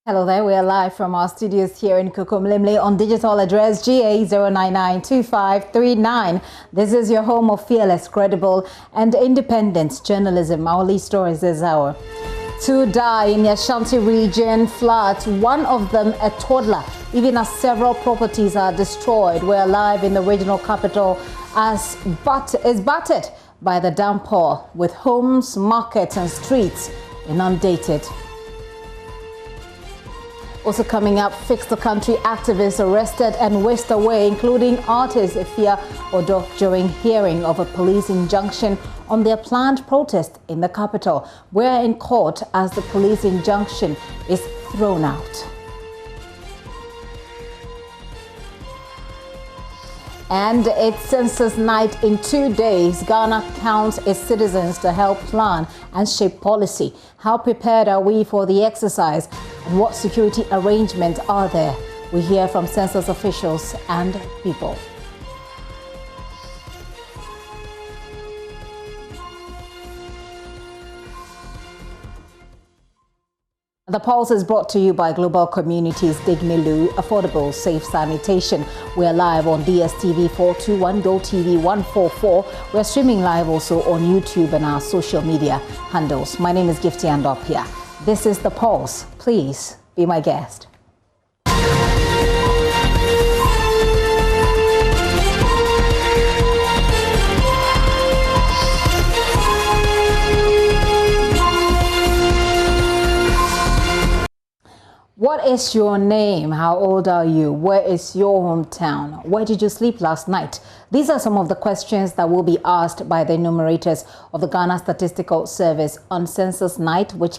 Hello there, we are live from our studios here in Kukumlimle on digital address GA0992539. This is your home of fearless, credible and independent journalism. Our lead stories this hour. 2 die in the Ashanti region floods, one of them a toddler, even as several properties are destroyed. We are live in the regional capital as is battered by the downpour, with homes, markets and streets inundated. Also coming up, Fix the Country activists arrested and whisked away, including artist Ifia Odo, during hearing of a police injunction on their planned protest in the capital. We're in court as the police injunction is thrown out. And it's census night in 2 days. Ghana counts its citizens to help plan and shape policy. How prepared are we for the exercise? And what security arrangements are there? We hear from census officials and people. The Pulse is brought to you by Global Communities Dignilu, affordable, safe sanitation. We're live on DSTV 421, GoTV 144. We're streaming live also on YouTube and our social media handles. My name is Gifty Andopia. This is The Pulse. Please be my guest. What is your name? How old are you? Where is your hometown? Where did you sleep last night? These are some of the questions that will be asked by the enumerators of the Ghana Statistical Service on Census Night, which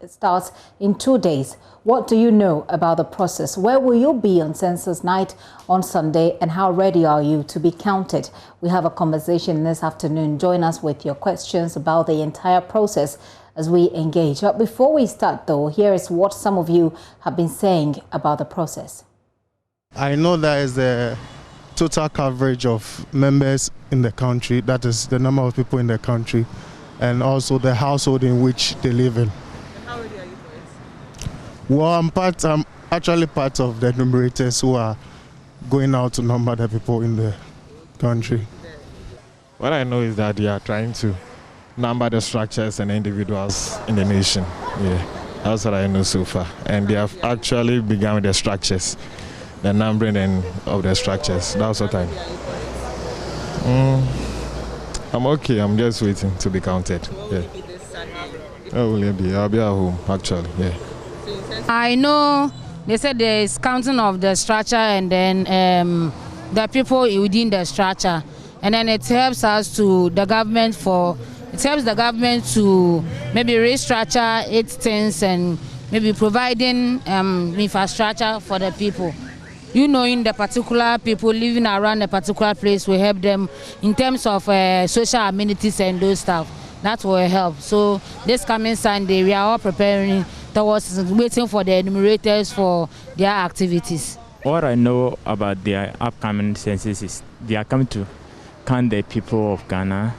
starts in 2 days. What do you know about the process? Where will you be on Census Night on Sunday? And how ready are you to be counted? We have a conversation this afternoon. Join us with your questions about the entire process as we engage. But before we start though, here is what some of you have been saying about the process. I know there is a total coverage of members in the country, that is the number of people in the country, and also the household in which they live in. How old are you boys? Well, I'm actually part of the enumerators who are going out to number the people in the country. What I know is that they are trying to number the structures and individuals in the nation. Yeah, that's what I know so far. And they have actually begun with the structures, the numbering of the structures. That's what I'm okay. I'm just waiting to be counted. Yeah. I'll be at home actually. Yeah. I know they said there is counting of the structure and then the people within the structure, and then it helps us to the government for. It helps the government to maybe restructure its things and maybe providing infrastructure for the people. You know, in the particular people living around the particular place will help them in terms of social amenities and those stuff. That will help. So this coming Sunday, we are all preparing towards waiting for the enumerators for their activities. What I know about their upcoming census is they are coming to count the people of Ghana.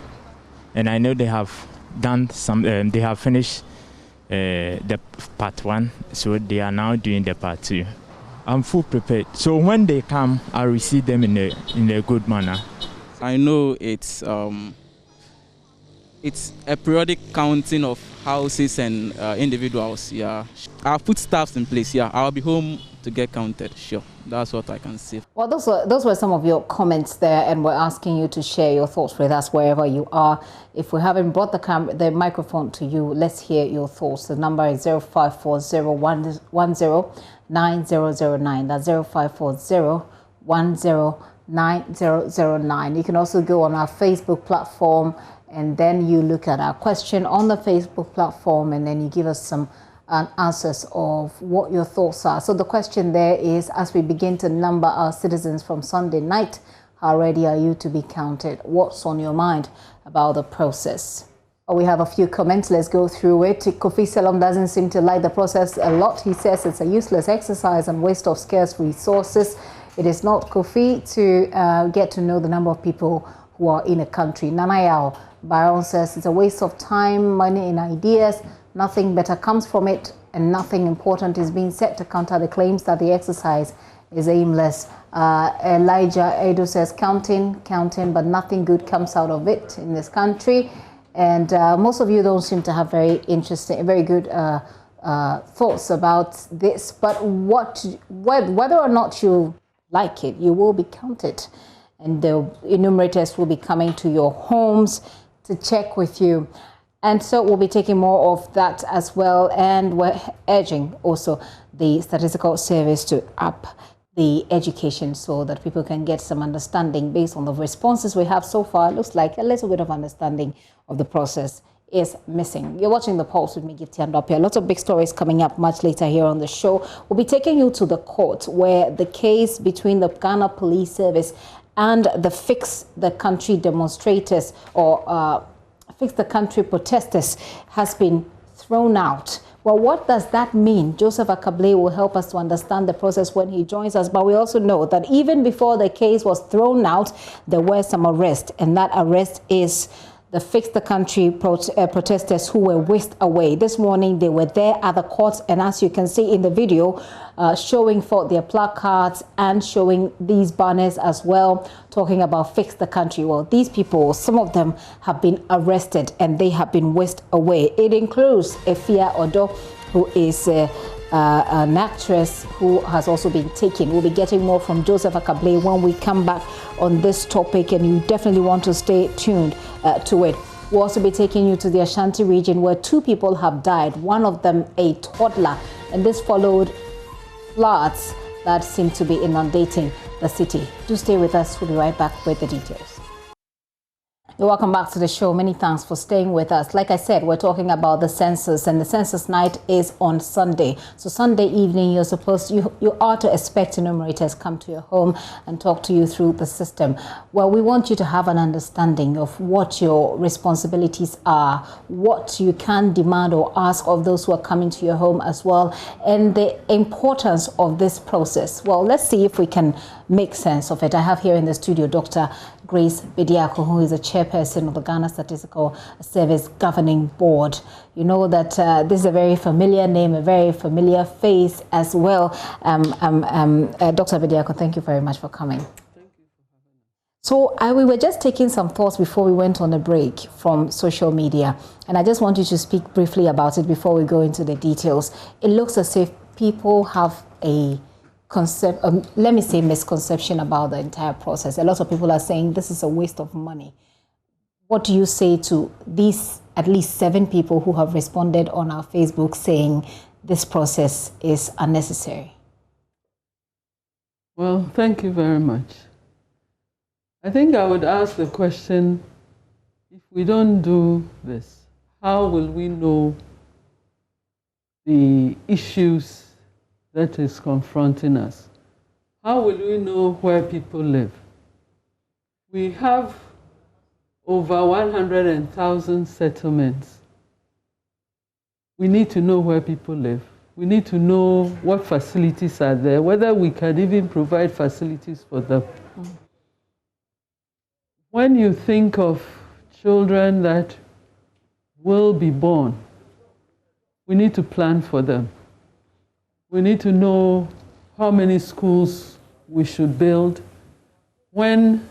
And I know they have done some, they have finished the part 1, so they are now doing the part 2. I'm full prepared. So when they come, I'll receive them in a good manner. I know it's a periodic counting of houses and individuals. Yeah, I'll put staffs in place. Yeah, I'll be home to get counted. Sure, that's what I can say. Well, those were some of your comments there, and we're asking you to share your thoughts with us wherever you are. If we haven't brought the microphone to you, let's hear your thoughts. The number is 0540109009. That's 0540109009. You can also go on our Facebook platform, and then you look at our question on the Facebook platform, and then you give us some answers of what your thoughts are. So the question there is, as we begin to number our citizens from Sunday night, how ready are you to be counted? What's on your mind about the process? We have a few comments. Let's go through it. Kofi Selam doesn't seem to like the process a lot. He says it's a useless exercise and waste of scarce resources. It is not, Kofi, to get to know the number of people who are in a country. Nanayao Byron says it's a waste of time, money and ideas nothing better comes from it, and nothing important is being said to counter the claims that the exercise is aimless. Elijah Edo says, counting, but nothing good comes out of it in this country. And most of you don't seem to have very good thoughts about this. But whether or not you like it, you will be counted. And the enumerators will be coming to your homes to check with you. And so we'll be taking more of that as well. And we're urging also the Statistical Service to up the education so that people can get some understanding based on the responses we have so far. It looks like a little bit of understanding of the process is missing. You're watching The Pulse with me, Gifty Andopia. Lots of big stories coming up much later here on the show. We'll be taking you to the court where the case between the Ghana Police Service and the Fix the Country demonstrators or Fix the Country protesters has been thrown out. Well, what does that mean? Joseph Akable will help us to understand the process when he joins us. But we also know that even before the case was thrown out, there were some arrests. And that arrest is the Fix the Country protesters who were whisked away. This morning, they were there at the courts. And as you can see in the video, showing for their placards and showing these banners as well, talking about Fix the Country. Well, these people, some of them have been arrested and they have been whisked away. It includes Efia Odo, who is an actress who has also been taken. We'll be getting more from Joseph Akable when we come back on this topic, and you definitely want to stay tuned to it. We'll also be taking you to the Ashanti region where 2 people have died, one of them a toddler, and this followed floods that seem to be inundating the city. Do stay with us. We'll be right back with the details. You're welcome back to the show. Many thanks for staying with us. Like I said, we're talking about the census, and the census night is on Sunday. So Sunday evening, you are to expect enumerators come to your home and talk to you through the system. Well, we want you to have an understanding of what your responsibilities are, what you can demand or ask of those who are coming to your home as well, and the importance of this process. Well, let's see if we can make sense of it. I have here in the studio Dr. Grace Bediako, who is the chairperson of the Ghana Statistical Service Governing Board. You know that this is a very familiar name, a very familiar face as well. Dr. Bediako, thank you very much for coming. Thank you for having us. So we were just taking some thoughts before we went on a break from social media, and I just want you to speak briefly about it before we go into the details. It looks as if people have a misconception about the entire process. A lot of people are saying this is a waste of money. What do you say to these at least 7 people who have responded on our Facebook saying this process is unnecessary? Well, thank you very much. I think I would ask the question, if we don't do this, how will we know the issues that is confronting us? How will we know where people live? We have over 100,000 settlements. We need to know where people live. We need to know what facilities are there, whether we can even provide facilities for them. When you think of children that will be born, we need to plan for them. We need to know how many schools we should build, when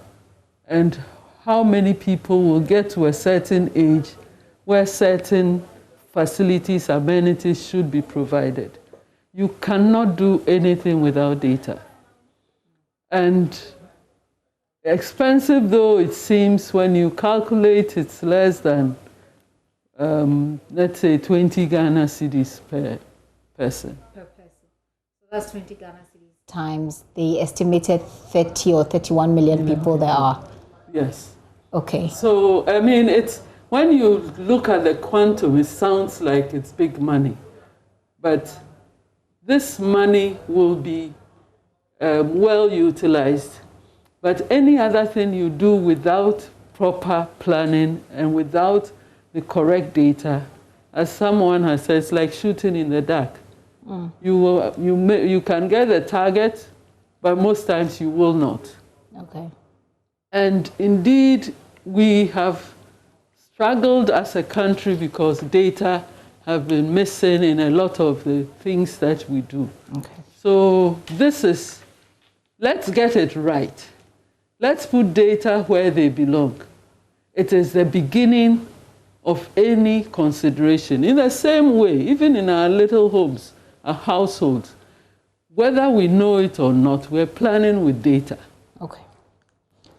and how many people will get to a certain age where certain facilities, amenities should be provided. You cannot do anything without data. And expensive though it seems, when you calculate, it's less than, let's say, 20 Ghana cedis per person. That's 20 Ghana cedis times the estimated 30 or 31 million people there are. Yes. Okay. So, I mean, when you look at the quantum, it sounds like it's big money. But this money will be well utilized. But any other thing you do without proper planning and without the correct data, as someone has said, it's like shooting in the dark. You can get the target, but most times you will not. Okay. And indeed, we have struggled as a country because data have been missing in a lot of the things that we do. Okay. So let's get it right. Let's put data where they belong. It is the beginning of any consideration. In the same way, even in our little homes, our households, whether we know it or not, we're planning with data. Okay.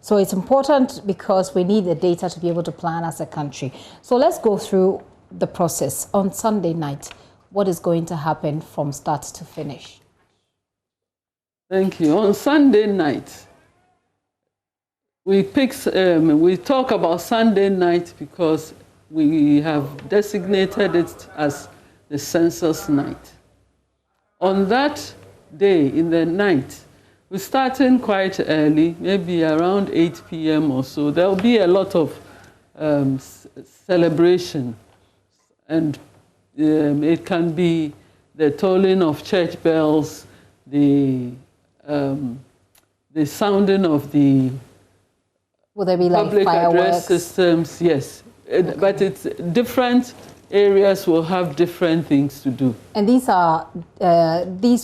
So it's important because we need the data to be able to plan as a country. So let's go through the process. On Sunday night, what is going to happen from start to finish? Thank you. On Sunday night, we talk about Sunday night because we have designated it as the census night. On that day, in the night, we're starting quite early, maybe around 8 p.m. or so. There'll be a lot of celebration, and it can be the tolling of church bells, the sounding of the Will there be like public fireworks? address systems, yes. Okay. But it's different areas will have different things to do. And these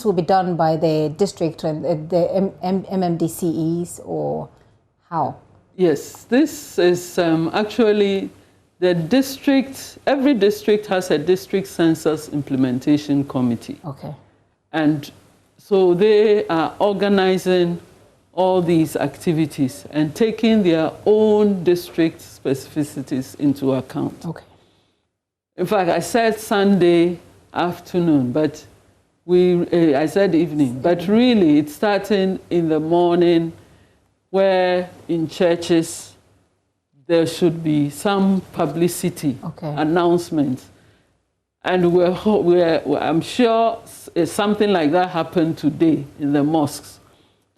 will be done by the district and the MMDCEs, or how? Yes, this is actually the district. Every district has a district census implementation committee. Okay. And so they are organizing all these activities and taking their own district specificities into account. Okay. In fact, I said Sunday afternoon, but I said evening, but really it's starting in the morning, where in churches there should be some publicity, announcement. And I'm sure something like that happened today in the mosques.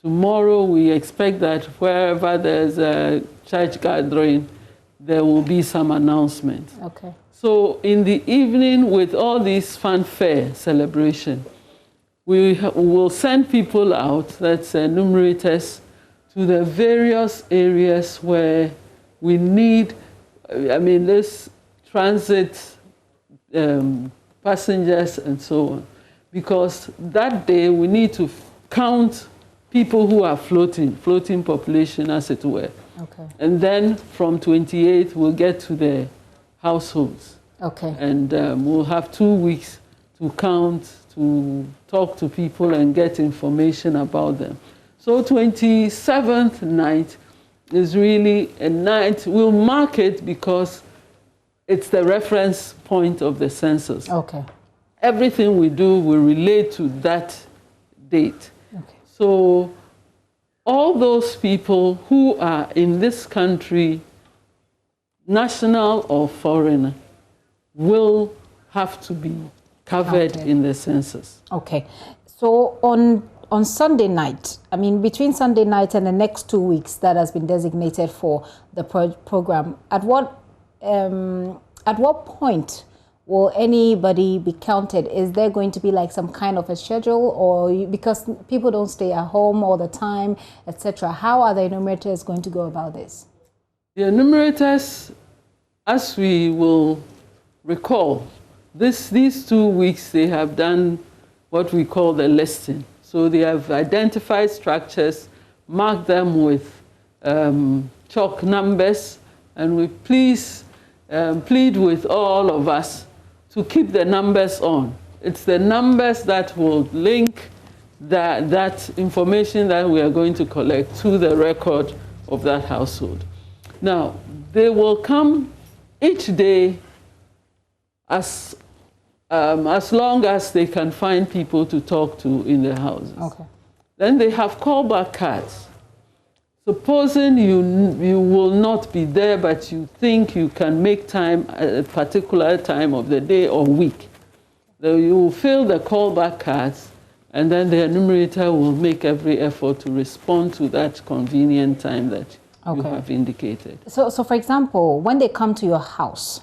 Tomorrow we expect that wherever there's a church gathering, there will be some announcement. Okay. So in the evening, with all these fanfare celebration, we will send people out, that's enumerators, to the various areas where we need, this transit passengers and so on. Because that day we need to count people who are floating population, as it were. Okay. And then from 28, we'll get to the households. Okay. And we'll have 2 weeks to count, to talk to people and get information about them. So 27th night is really a night, we'll mark it because it's the reference point of the census. Okay. Everything we do will relate to that date. Okay. So all those people who are in this country, national or foreigner, will have to be covered in the census. Okay. So on Sunday night, between Sunday night and the next 2 weeks that has been designated for the program, at what point will anybody be counted? Is there going to be like some kind of a schedule, or because people don't stay at home all the time, etc.? How are the enumerators going to go about this? The enumerators, as we will recall, these 2 weeks they have done what we call the listing. So they have identified structures, marked them with chalk numbers, and we plead with all of us to keep the numbers on. It's the numbers that will link that information that we are going to collect to the record of that household. Now, they will come each day as long as they can find people to talk to in their houses. Okay. Then they have callback cards. Supposing you will not be there, but you think you can make time at a particular time of the day or week, then you will fill the callback cards, and then the enumerator will make every effort to respond to that convenient time that you have indicated. So for example, when they come to your house,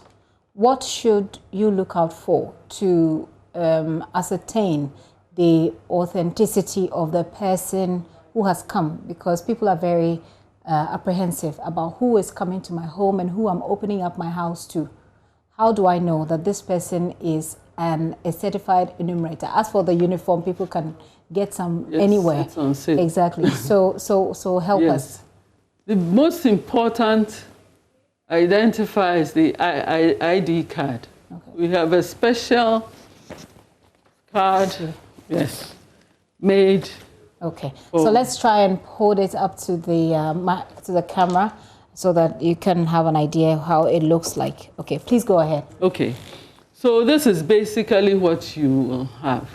what should you look out for to ascertain the authenticity of the person who has come? Because people are very apprehensive about who is coming to my home and who I'm opening up my house to. how do I know that this person is a certified enumerator? As for the uniform, people can get some anywhere. It's on sale. Exactly. So help us. The most important identifier is the ID card. Okay. We have a special card, made. Okay. So let's try and hold it up to the camera so that you can have an idea how it looks like. Okay, please go ahead. Okay. So this is basically what you will have.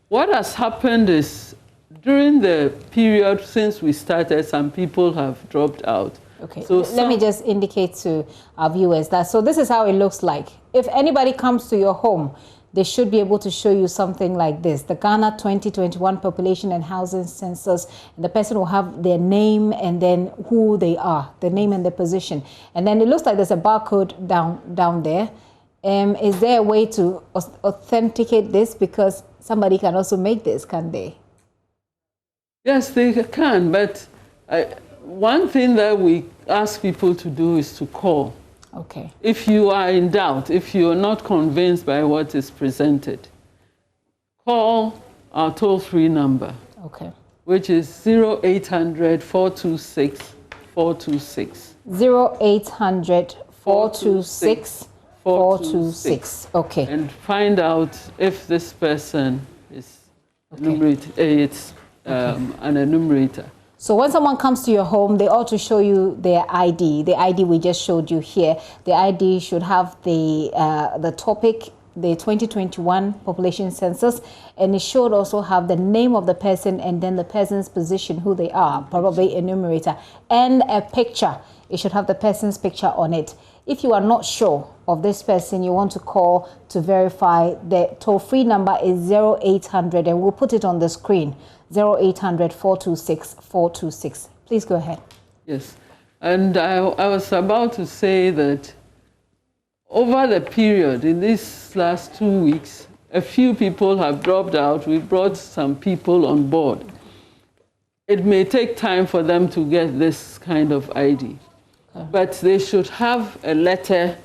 What has happened is during the period since we started, some people have dropped out. Okay, so let me just indicate to our viewers that, so this is how it looks like. If anybody comes to your home, they should be able to show you something like this. The Ghana 2021 Population and Housing Census, and the person will have their name and then who they are, the name and the position. And then it looks like there's a barcode down there. Is there a way to authenticate this? Because somebody can also make this, can they? Yes, they can, but one thing that we ask people to do is to call. Okay. If you are in doubt, if you are not convinced by what is presented, call our toll-free number. Okay. Which is 0800 426 426. 0800 426 426. Okay. And find out if this person is an enumerator. So when someone comes to your home, they ought to show you their ID. The ID we just showed you here. The ID should have the topic, the 2021 population census, and it should also have the name of the person and then the person's position, who they are, probably enumerator, and a picture. It should have the person's picture on it. If you are not sure of this person, you want to call to verify. The toll-free number is 0800, and we'll put it on the screen. 0800 426 426. Please go ahead. Yes. And I was about to say that over the period, in these last 2 weeks, a few people have dropped out. We brought some people on board. It may take time for them to get this kind of ID. Okay. But they should have a letter,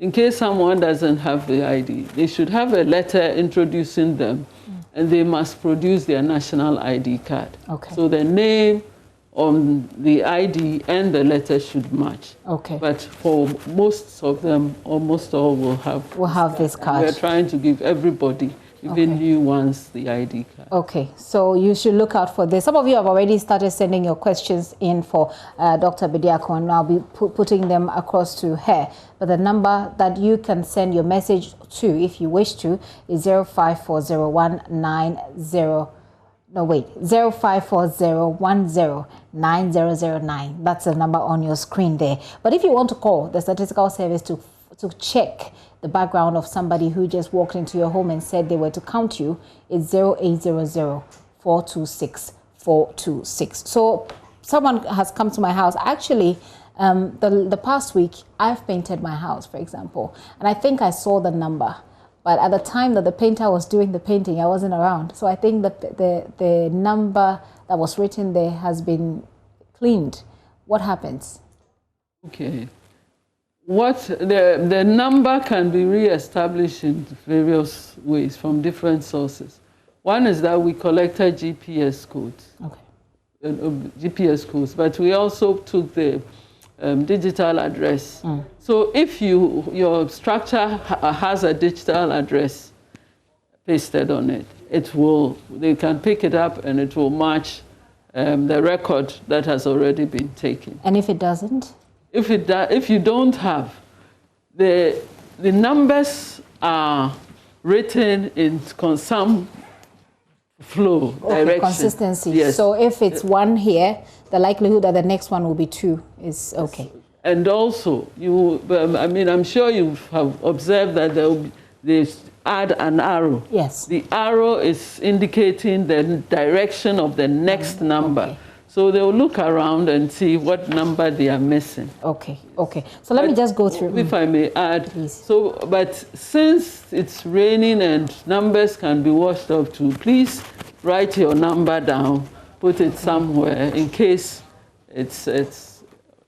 in case someone doesn't have the ID, they should have a letter introducing them. And they must produce their national ID card. Okay. So the name on the ID and the letter should match. Okay. But for most of them, almost all will have this card. We're trying to give everybody, even new ones, the ID card. Okay. So you should look out for this. Some of you have already started sending your questions in for Dr. Bediako, and I'll be putting them across to her. But the number that you can send your message to, if you wish to, is 0540109009. That's the number on your screen there. But if you want to call the statistical service to check the background of somebody who just walked into your home and said they were to count you, it's 0800 426 426. So someone has come to my house. Actually, the past week, I've painted my house, for example, and I think I saw the number. But at the time that the painter was doing the painting, I wasn't around. So I think that the number that was written there has been cleaned. What happens? Okay. The number can be re-established in various ways from different sources. One is that we collected GPS codes. Okay. GPS codes, but we also took the digital address. So if your structure has a digital address pasted on it, they can pick it up and it will match the record that has already been taken. And if it doesn't? If you don't have, the numbers are written in some flow, direction. Consistency. Yes. So if it's 1 here, the likelihood that the next one will be 2 is okay. And also, I'm sure you have observed that they add an arrow. Yes. The arrow is indicating the direction of the next number. Okay. So they'll look around and see what number they are missing. Okay, okay. So let me just go through. If I may add. Please. But since it's raining and numbers can be washed off too, please write your number down, put it somewhere in case it's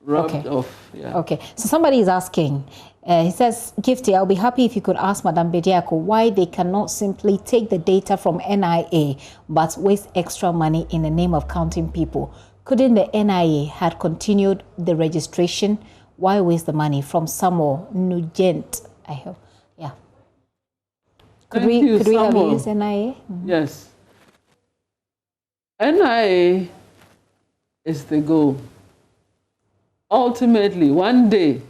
rubbed off. Yeah. Okay, so somebody is asking, He says, Gifty, I'll be happy if you could ask Madam Bediako why they cannot simply take the data from NIA but waste extra money in the name of counting people. Couldn't the NIA had continued the registration? Why waste the money? From Samuel Nugent, I hope. Yeah. Could we have used NIA? Mm-hmm. Yes. NIA is the goal. Ultimately, one day,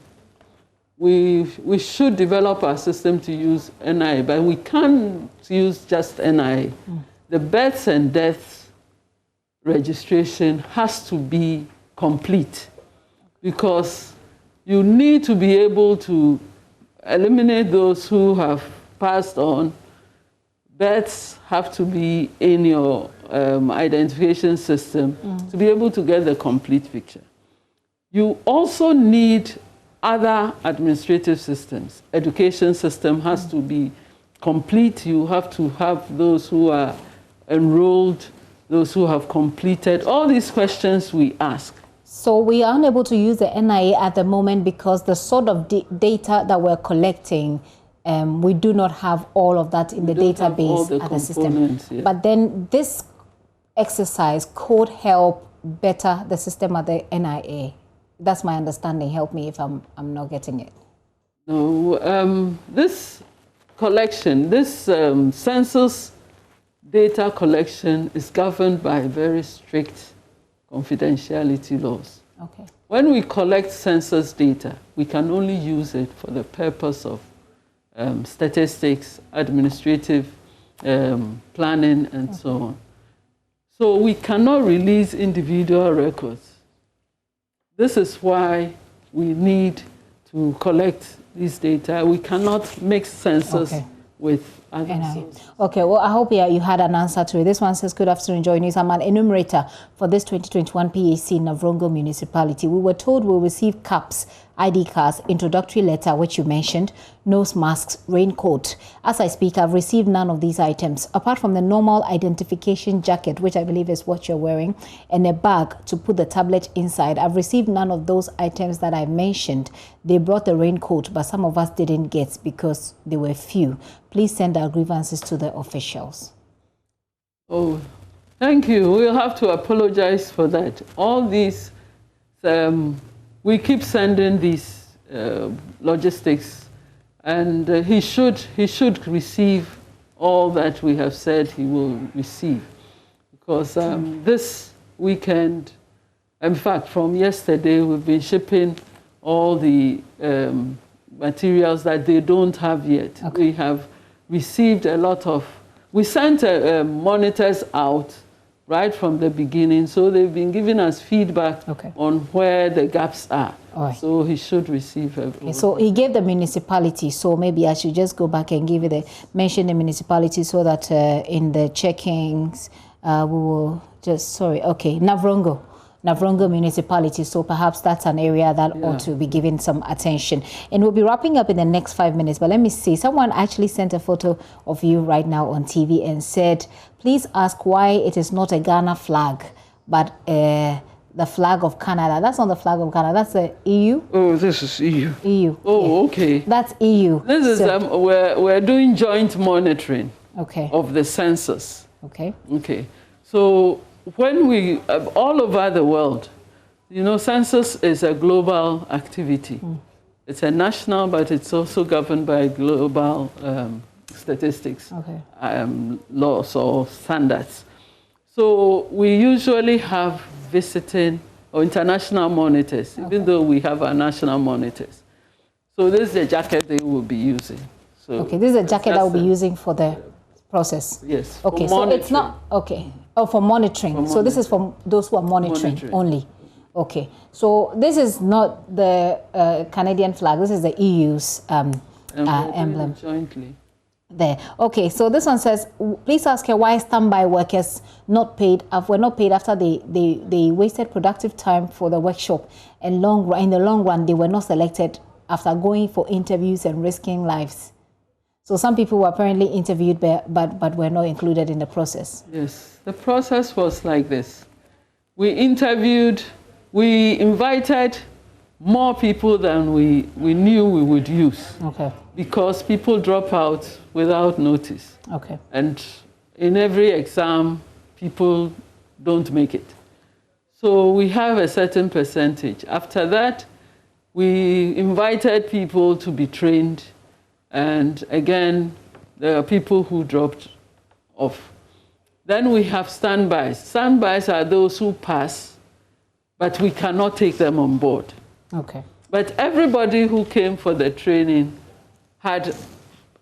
we should develop our system to use NIA, but we can't use just NIA. The births and deaths registration has to be complete, because you need to be able to eliminate those who have passed on. Births have to be in your identification system to be able to get the complete picture. You also need other administrative systems. Education system has to be complete. You have to have those who are enrolled, those who have completed, all these questions we ask. So we are unable to use the NIA at the moment because the sort of data that we're collecting, we do not have all of that in the database at the system. Yeah. But then this exercise could help better the system at the NIA. That's my understanding. Help me if I'm not getting it. No, this collection, this census data collection is governed by very strict confidentiality laws. Okay. When we collect census data, we can only use it for the purpose of statistics, administrative planning, and so on. So we cannot release individual records. This is why we need to collect this data. We cannot mix census with other sources. Okay, well, I hope you had an answer to it. This one says, good afternoon, JoyNews. I'm an enumerator for this 2021 PAC in Navrongo Municipality. We were told we'll receive caps, ID cards, introductory letter, which you mentioned, nose masks, raincoat. As I speak, I've received none of these items, apart from the normal identification jacket, which I believe is what you're wearing, and a bag to put the tablet inside. I've received none of those items that I mentioned. They brought the raincoat, but some of us didn't get because they were few. Please send our grievances to the officials. Oh, thank you. We'll have to apologize for that. All these, we keep sending these logistics, and he should receive all that we have said he will receive, because this weekend, in fact, from yesterday, we've been shipping all the materials that they don't have yet. Okay. We have received a lot of, we sent monitors out right from the beginning, so they've been giving us feedback on where the gaps are. Right. So he should receive everything. Okay, so he gave the municipality, so maybe I should just go back and give it mention the municipality so that in the checkings we will just, Navrongo Municipality, so perhaps that's an area that ought to be given some attention. And we'll be wrapping up in the next 5 minutes, but let me see. Someone actually sent a photo of you right now on TV and said, please ask why it is not a Ghana flag, but the flag of Canada. That's not the flag of Canada, that's the EU. Oh, this is EU. EU. Oh, okay. That's EU. This is, we're doing joint monitoring of the census. Okay. Okay. So when we, all over the world, you know, census is a global activity. It's a national, but it's also governed by global statistics, laws or standards. So we usually have visiting or international monitors, even though we have our national monitors. So this is the jacket they will be using. So this is a jacket that we'll be using for the process. Yes. Okay, so it's not, for monitoring. So this is for those who are monitoring only. Okay, so this is not the Canadian flag. This is the EU's emblem. Jointly. There. Okay, so this one says, please ask her why standby workers were not paid after they wasted productive time for the workshop, and in the long run they were not selected after going for interviews and risking lives. So some people were apparently interviewed but were not included in the process. Yes, the process was like this. We interviewed, we invited more people than we knew we would use. Okay. Because people drop out without notice. Okay. And in every exam, people don't make it. So we have a certain percentage. After that, we invited people to be trained. And again, there are people who dropped off. Then we have standbys. Standbys are those who pass, but we cannot take them on board. Okay. But everybody who came for the training had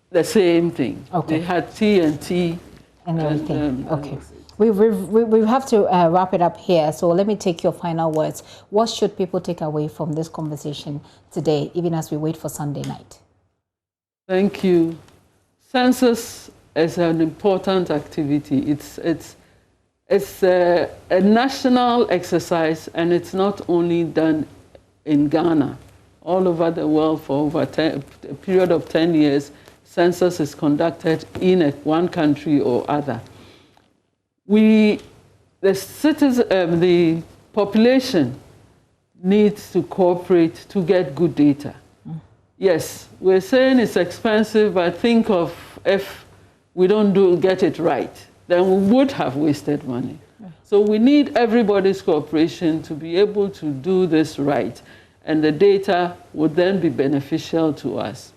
the same thing. Okay. They had T&T. And everything. Okay. We have to wrap it up here. So let me take your final words. What should people take away from this conversation today, even as we wait for Sunday night? Thank you. Census is an important activity. It's a national exercise, and it's not only done in Ghana. All over the world for over a period of 10 years, census is conducted in one country or other. The population needs to cooperate to get good data. Yes, we're saying it's expensive, but think of if we don't get it right, then we would have wasted money. So we need everybody's cooperation to be able to do this right, and the data would then be beneficial to us.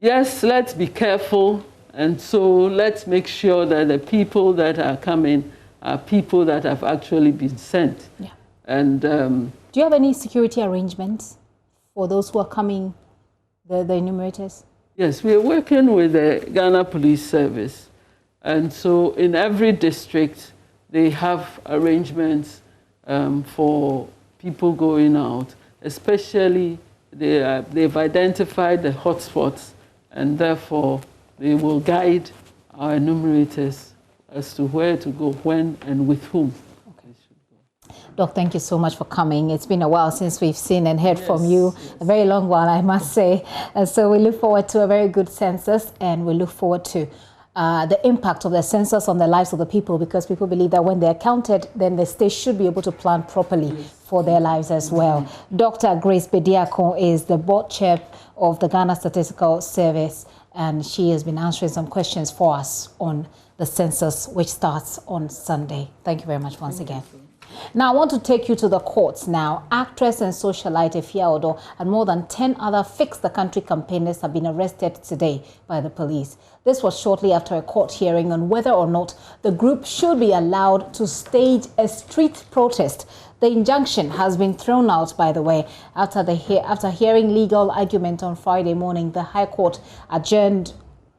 Yes, let's be careful, and so let's make sure that the people that are coming are people that have actually been sent. Yeah. And do you have any security arrangements for those who are coming, the enumerators? Yes, we are working with the Ghana Police Service. And so in every district, they have arrangements for people going out, especially they've identified the hotspots, and therefore they will guide our enumerators as to where to go, when, and with whom. Doc, thank you so much for coming. It's been a while since we've seen and heard from you. Yes. A very long while, I must say. And so we look forward to a very good census, and we look forward to the impact of the census on the lives of the people, because people believe that when they're counted, then the state should be able to plan properly for their lives as well. Dr. Grace Bediako is the board chair of the Ghana Statistical Service, and she has been answering some questions for us on the census, which starts on Sunday. Thank you very much once again. Now, I want to take you to the courts now. Actress and socialite Efia Odo and more than 10 other Fix the Country campaigners have been arrested today by the police. This was shortly after a court hearing on whether or not the group should be allowed to stage a street protest. The injunction has been thrown out, by the way, after hearing legal argument on Friday morning. The High Court adjourned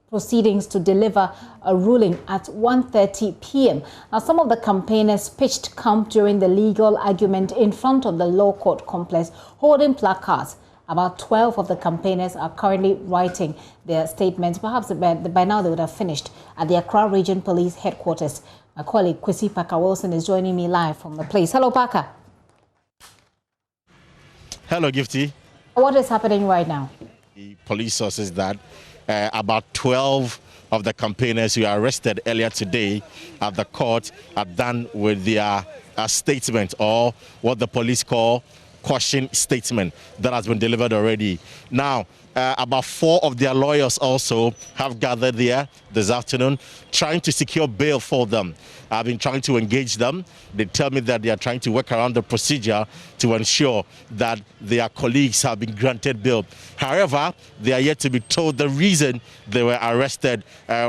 proceedings to deliver a ruling at 1:30 p.m. Now, some of the campaigners pitched camp during the legal argument in front of the Law Court complex, holding placards. About 12 of the campaigners are currently writing their statements. Perhaps by now they would have finished at the Accra Region Police Headquarters. My colleague Kwesi Parker Wilson is joining me live from the place. Hello, Parker. Hello, Gifty. What is happening right now? The police sources that about 12 of the campaigners who were arrested earlier today at the court are done with their statement, or what the police call caution statement, that has been delivered already. Now, about 4 of their lawyers also have gathered there this afternoon, trying to secure bail for them. I've been trying to engage them. They tell me that they are trying to work around the procedure to ensure that their colleagues have been granted bail. However, they are yet to be told the reason they were arrested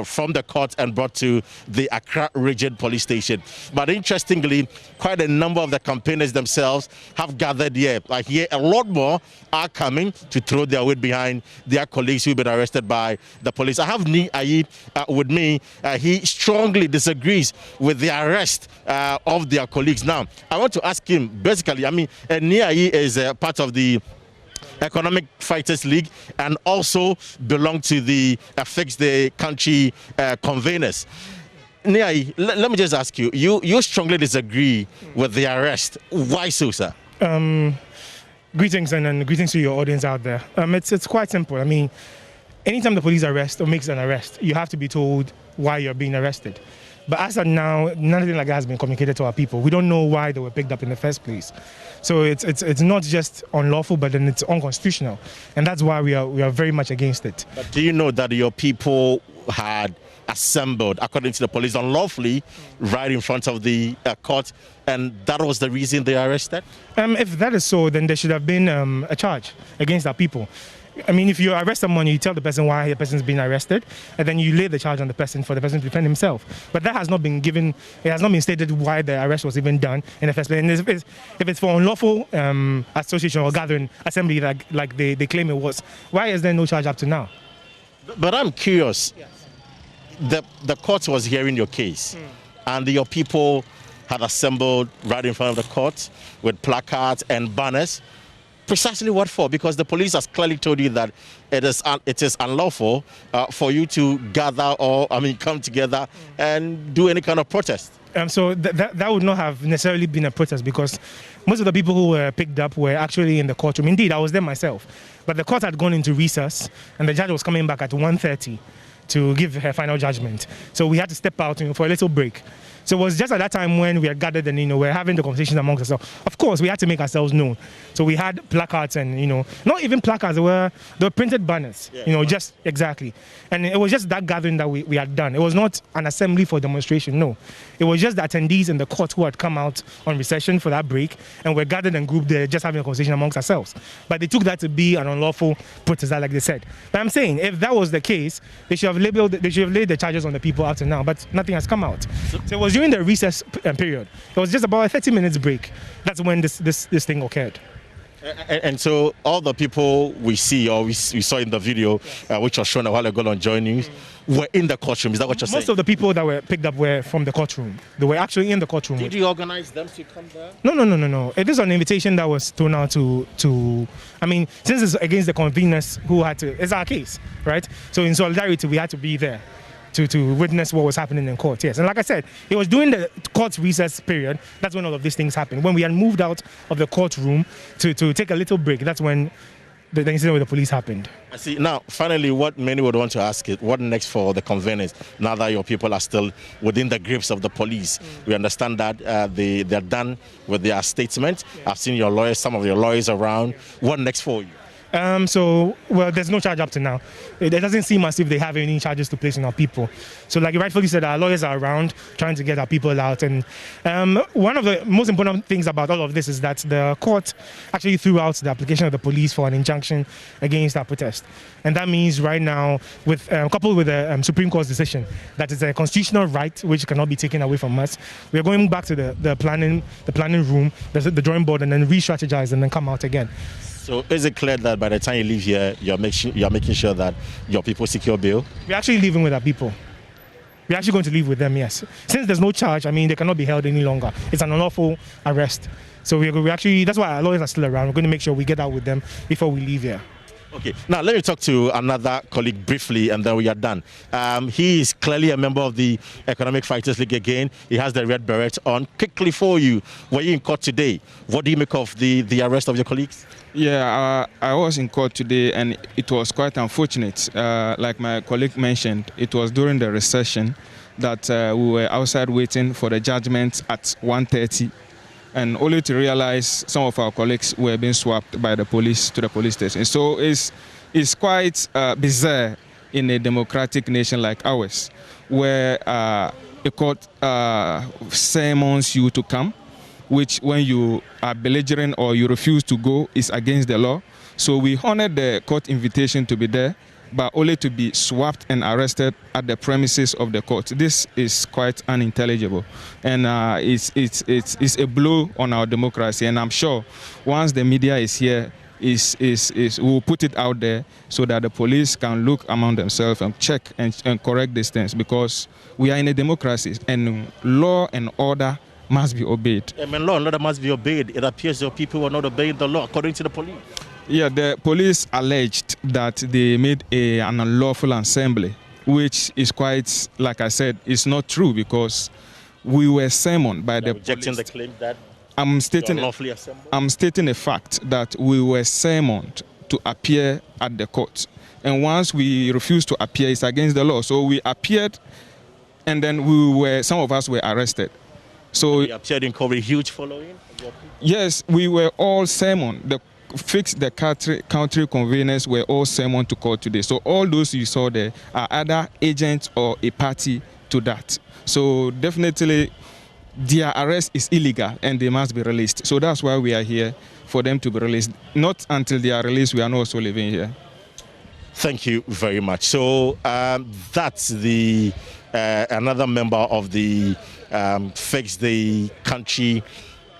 from the court and brought to the Accra Region Police Station. But interestingly, quite a number of the campaigners themselves have gathered here. I hear a lot more are coming to throw their weight behind their colleagues who've been arrested by the police. I have Ni Ayi with me. He strongly disagrees with the arrest of their colleagues. Now, I want to ask him, basically, I mean, Ni Ayi is part of the Economic Fighters League and also belong to the Fix the Country conveners. Ni Ayi, let me just ask you, you strongly disagree with the arrest. Why so, sir? Greetings and greetings to your audience out there. It's quite simple. I mean, anytime the police arrest or makes an arrest, you have to be told why you're being arrested. But as of now, nothing like that has been communicated to our people. We don't know why they were picked up in the first place. So it's not just unlawful, but then it's unconstitutional. And that's why we are very much against it. But do you know that your people had assembled, according to the police, unlawfully right in front of the court, and that was the reason they arrested? If that is so, then there should have been a charge against our people. I mean, if you arrest someone, you tell the person why the person's been arrested, and then you lay the charge on the person for the person to defend himself. But that has not been given, it has not been stated why the arrest was even done in the first place. And if it's for unlawful association or gathering, assembly, like they claim it was, why is there no charge up to now? But I'm curious. Yes. The court was hearing your case, and your people had assembled right in front of the court with placards and banners. Precisely what for? Because the police has clearly told you that it is unlawful for you to gather or, come together and do any kind of protest. So that would not have necessarily been a protest, because most of the people who were picked up were actually in the courtroom. Indeed, I was there myself. But the court had gone into recess, and the judge was coming back at 1:30 to give her final judgment. So we had to step out for a little break. So it was just at that time when we had gathered and, we were having the conversation amongst ourselves. Of course, we had to make ourselves known. So we had placards and, not even placards, they were printed banners, just exactly. And it was just that gathering that we had done. It was not an assembly for demonstration, no. It was just the attendees in the court who had come out on recession for that break, and were gathered and grouped there just having a conversation amongst ourselves. But they took that to be an unlawful protest, like they said. But I'm saying, if that was the case, they should have laid the charges on the people up to now, but nothing has come out. So it was during the recess period. It was just about a 30 minutes break. That's when this thing occurred. And so all the people we see or we saw in the video, which was shown a while ago on JoyNews, were in the courtroom. Is that what you're saying? Most of the people that were picked up were from the courtroom. They were actually in the courtroom. Did you organize them to come there? No. It is an invitation that was thrown out to since it's against the conveners who had to, it's our case, right? So in solidarity, we had to be there to witness what was happening in court, yes. And like I said, it was during the court recess period, that's when all of these things happened. When we had moved out of the courtroom to take a little break, that's when the incident with the police happened. I see. Now, finally, what many would want to ask is, what next for the conveners, now that your people are still within the grips of the police? We understand that they're done with their statement. Yeah. I've seen your lawyers, some of your lawyers around. Yeah. What next for you? There's no charge up to now. It doesn't seem as if they have any charges to place on our people. So like you rightfully said, our lawyers are around trying to get our people out. And one of the most important things about all of this is that the court actually threw out the application of the police for an injunction against our protest. And that means right now, coupled with the Supreme Court's decision, that is a constitutional right which cannot be taken away from us. We are going back to the planning room, the drawing board, and then re-strategize and then come out again. So is it clear that by the time you leave here, you're making sure that your people secure bail? We're actually leaving with our people. We're actually going to leave with them, yes. Since there's no charge, they cannot be held any longer. It's an unlawful arrest. So we actually, that's why our lawyers are still around. We're going to make sure we get out with them before we leave here. Okay, now let me talk to another colleague briefly and then we are done. He is clearly a member of the Economic Fighters League again. He has the red beret on. Quickly for you, were you in court today? What do you make of the arrest of your colleagues? Yeah, I was in court today and it was quite unfortunate. Like my colleague mentioned, it was during the recession that we were outside waiting for the judgment at 1:30. And only to realize some of our colleagues were being swapped by the police to the police station. So it's quite bizarre in a democratic nation like ours, where a court summons you to come, which when you are belligerent or you refuse to go is against the law. So we honored the court invitation to be there, but only to be swapped and arrested at the premises of the court. This is quite unintelligible, and it's a blow on our democracy. And I'm sure once the media is here, we'll put it out there so that the police can look among themselves and check and correct these things, because we are in a democracy and law and order must be obeyed. Law and order must be obeyed. It appears your people were not obeying the law according to the police. Yeah, the police alleged that they made an unlawful assembly, which is quite, like I said, it's not true, because we were summoned by the police. Rejecting the claim that I'm stating a fact that we were summoned to appear at the court. And once we refused to appear, it's against the law. So we appeared and then some of us were arrested. So you appeared in court with a huge following? Yes, we were all summoned. The country conveners were all summoned to court today. So all those you saw there are either agents or a party to that. So definitely their arrest is illegal and they must be released. So that's why we are here, for them to be released. Not until they are released, we are not also living here. Thank you very much. So that's the another member of the Fix the Country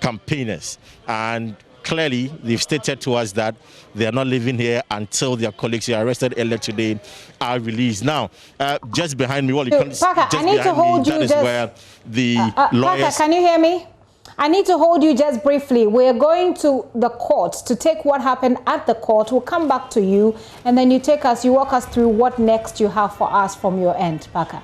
campaigners, and clearly they've stated to us that they are not living here until their colleagues who are arrested earlier today are released. Now, just behind me, Parker, I need to hold you. That is where the lawyers. Parker, can you hear me? I need to hold you just briefly. We're going to the court to take what happened at the court. We'll come back to you, and then you walk us through what next you have for us from your end, Parker.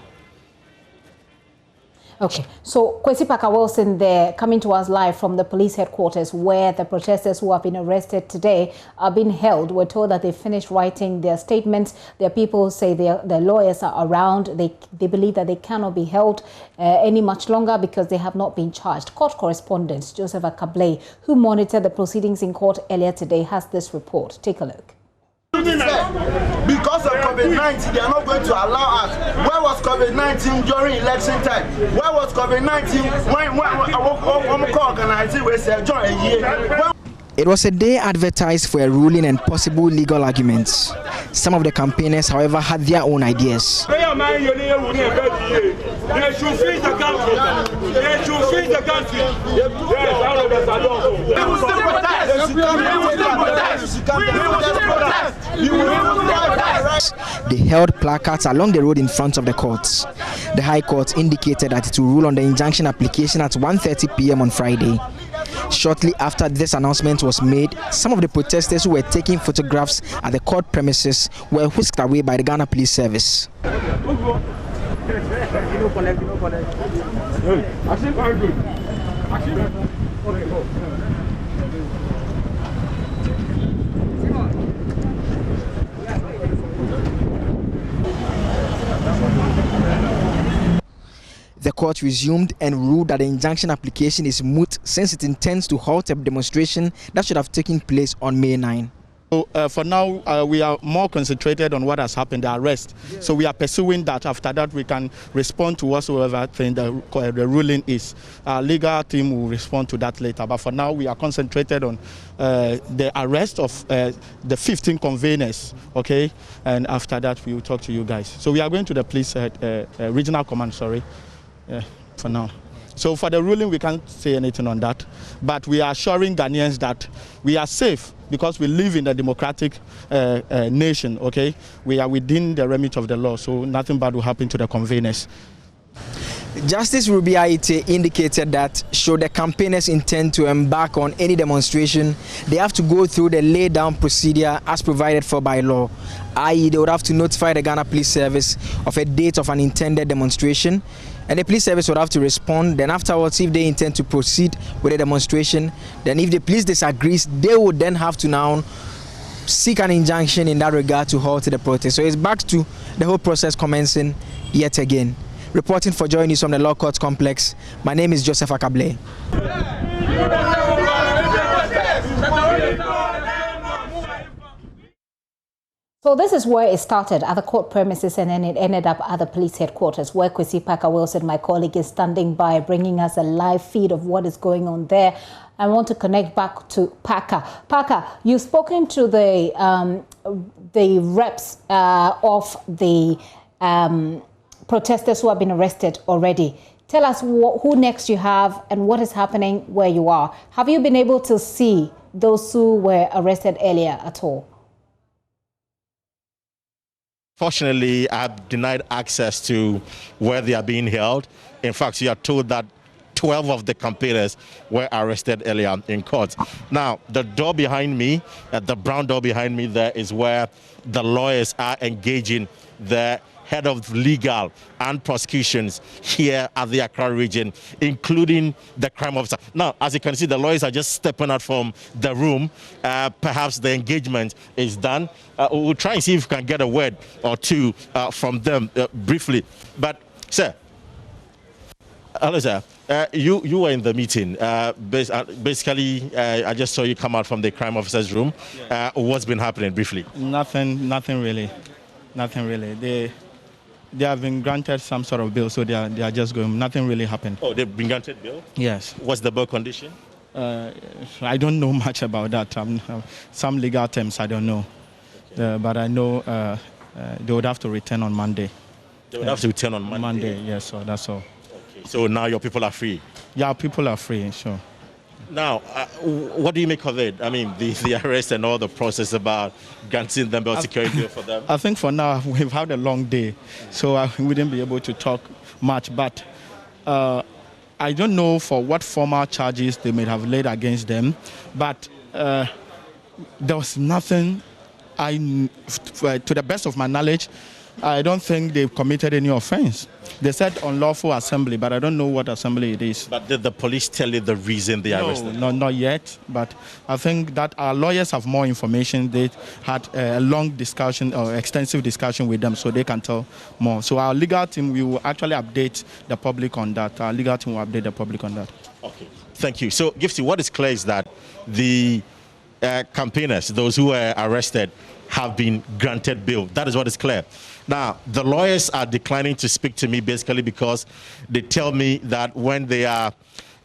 Okay, so Kwesi Parker Wilson there, coming to us live from the police headquarters where the protesters who have been arrested today are being held. We're told that they finished writing their statements. Their people say their lawyers are around. They believe that they cannot be held any much longer because they have not been charged. Court correspondent Joseph Akable, who monitored the proceedings in court earlier today, has this report. Take a look. Because of COVID-19, they are not going to allow us. Where was COVID-19 during election time? Where was COVID-19 when we organize it with join a year? It was a day advertised for a ruling and possible legal arguments. Some of the campaigners, however, had their own ideas. They should freeze the country. They should freeze the country. Yes, out of the salon. We will still protest. We will still protest. They held placards along the road in front of the courts. The High Court indicated that it will rule on the injunction application at 1:30 p.m. on Friday. Shortly after this announcement was made, some of the protesters who were taking photographs at the court premises were whisked away by the Ghana Police Service. The court resumed and ruled that the injunction application is moot since it intends to halt a demonstration that should have taken place on May 9. So, for now, we are more concentrated on what has happened, the arrest. So we are pursuing that. After that, we can respond to whatsoever thing the ruling is. Our legal team will respond to that later. But for now, we are concentrated on the arrest of the 15 conveners, okay? And after that, we will talk to you guys. So we are going to the police regional command, for now. So for the ruling, we can't say anything on that. But we are assuring Ghanaians that we are safe because we live in a democratic nation, okay? We are within the remit of the law, so nothing bad will happen to the conveners. Justice Ruby Aite indicated that should the campaigners intend to embark on any demonstration, they have to go through the lay-down procedure as provided for by law, i.e. they would have to notify the Ghana Police Service of a date of an intended demonstration, and the police service would have to respond. Then afterwards, if they intend to proceed with a demonstration, then if the police disagrees, they would then have to now seek an injunction in that regard to halt the protest. So it's back to the whole process commencing yet again. Reporting for JoyNews from the Law Court Complex, my name is Joseph Akable. So this is where it started, at the court premises, and then it ended up at the police headquarters, where Kwesi Parker Wilson, my colleague, is standing by, bringing us a live feed of what is going on there. I want to connect back to Parker. Parker, you've spoken to the reps of the protesters who have been arrested already. Tell us who next you have and what is happening where you are. Have you been able to see those who were arrested earlier at all? Fortunately, I have denied access to where they are being held. In fact, you are told that 12 of the campaigners were arrested earlier in court. Now, the door behind me, the brown door behind me there, is where the lawyers are engaging the head of legal and prosecutions here at the Accra region, including the crime officer. Now, as you can see, the lawyers are just stepping out from the room. Perhaps the engagement is done. We'll try and see if we can get a word or two from them briefly. But, sir, Hello, sir. You were in the meeting. Basically, I just saw you come out from the crime officer's room. What's been happening, briefly? Nothing really. Nothing really. They have been granted some sort of bill, so they are just going. Nothing really happened. Oh, they've been granted bill? Yes. What's the bail condition? I don't know much about that. Some legal terms I don't know. Okay. But I know they would have to return on Monday. They would have to return on Monday? Yes, so that's all. Okay. So now your people are free? Yeah, people are free, sure. Now, what do you make of it? I mean, the arrest and all the process about granting them bail, security bail for them? I think for now, we've had a long day, so we wouldn't be able to talk much. But I don't know for what formal charges they may have laid against them, but there was nothing, to the best of my knowledge, I don't think they've committed any offense. They said unlawful assembly, but I don't know what assembly it is. But did the police tell you the reason they arrested them? No, not yet. But I think that our lawyers have more information. They had a long discussion or extensive discussion with them, so they can tell more. So our legal team, we will actually update the public on that. Our legal team will update the public on that. Okay, thank you. So, Gifty, what is clear is that the campaigners, those who were arrested, have been granted bail. That is what is clear. Now, the lawyers are declining to speak to me basically because they tell me that when they are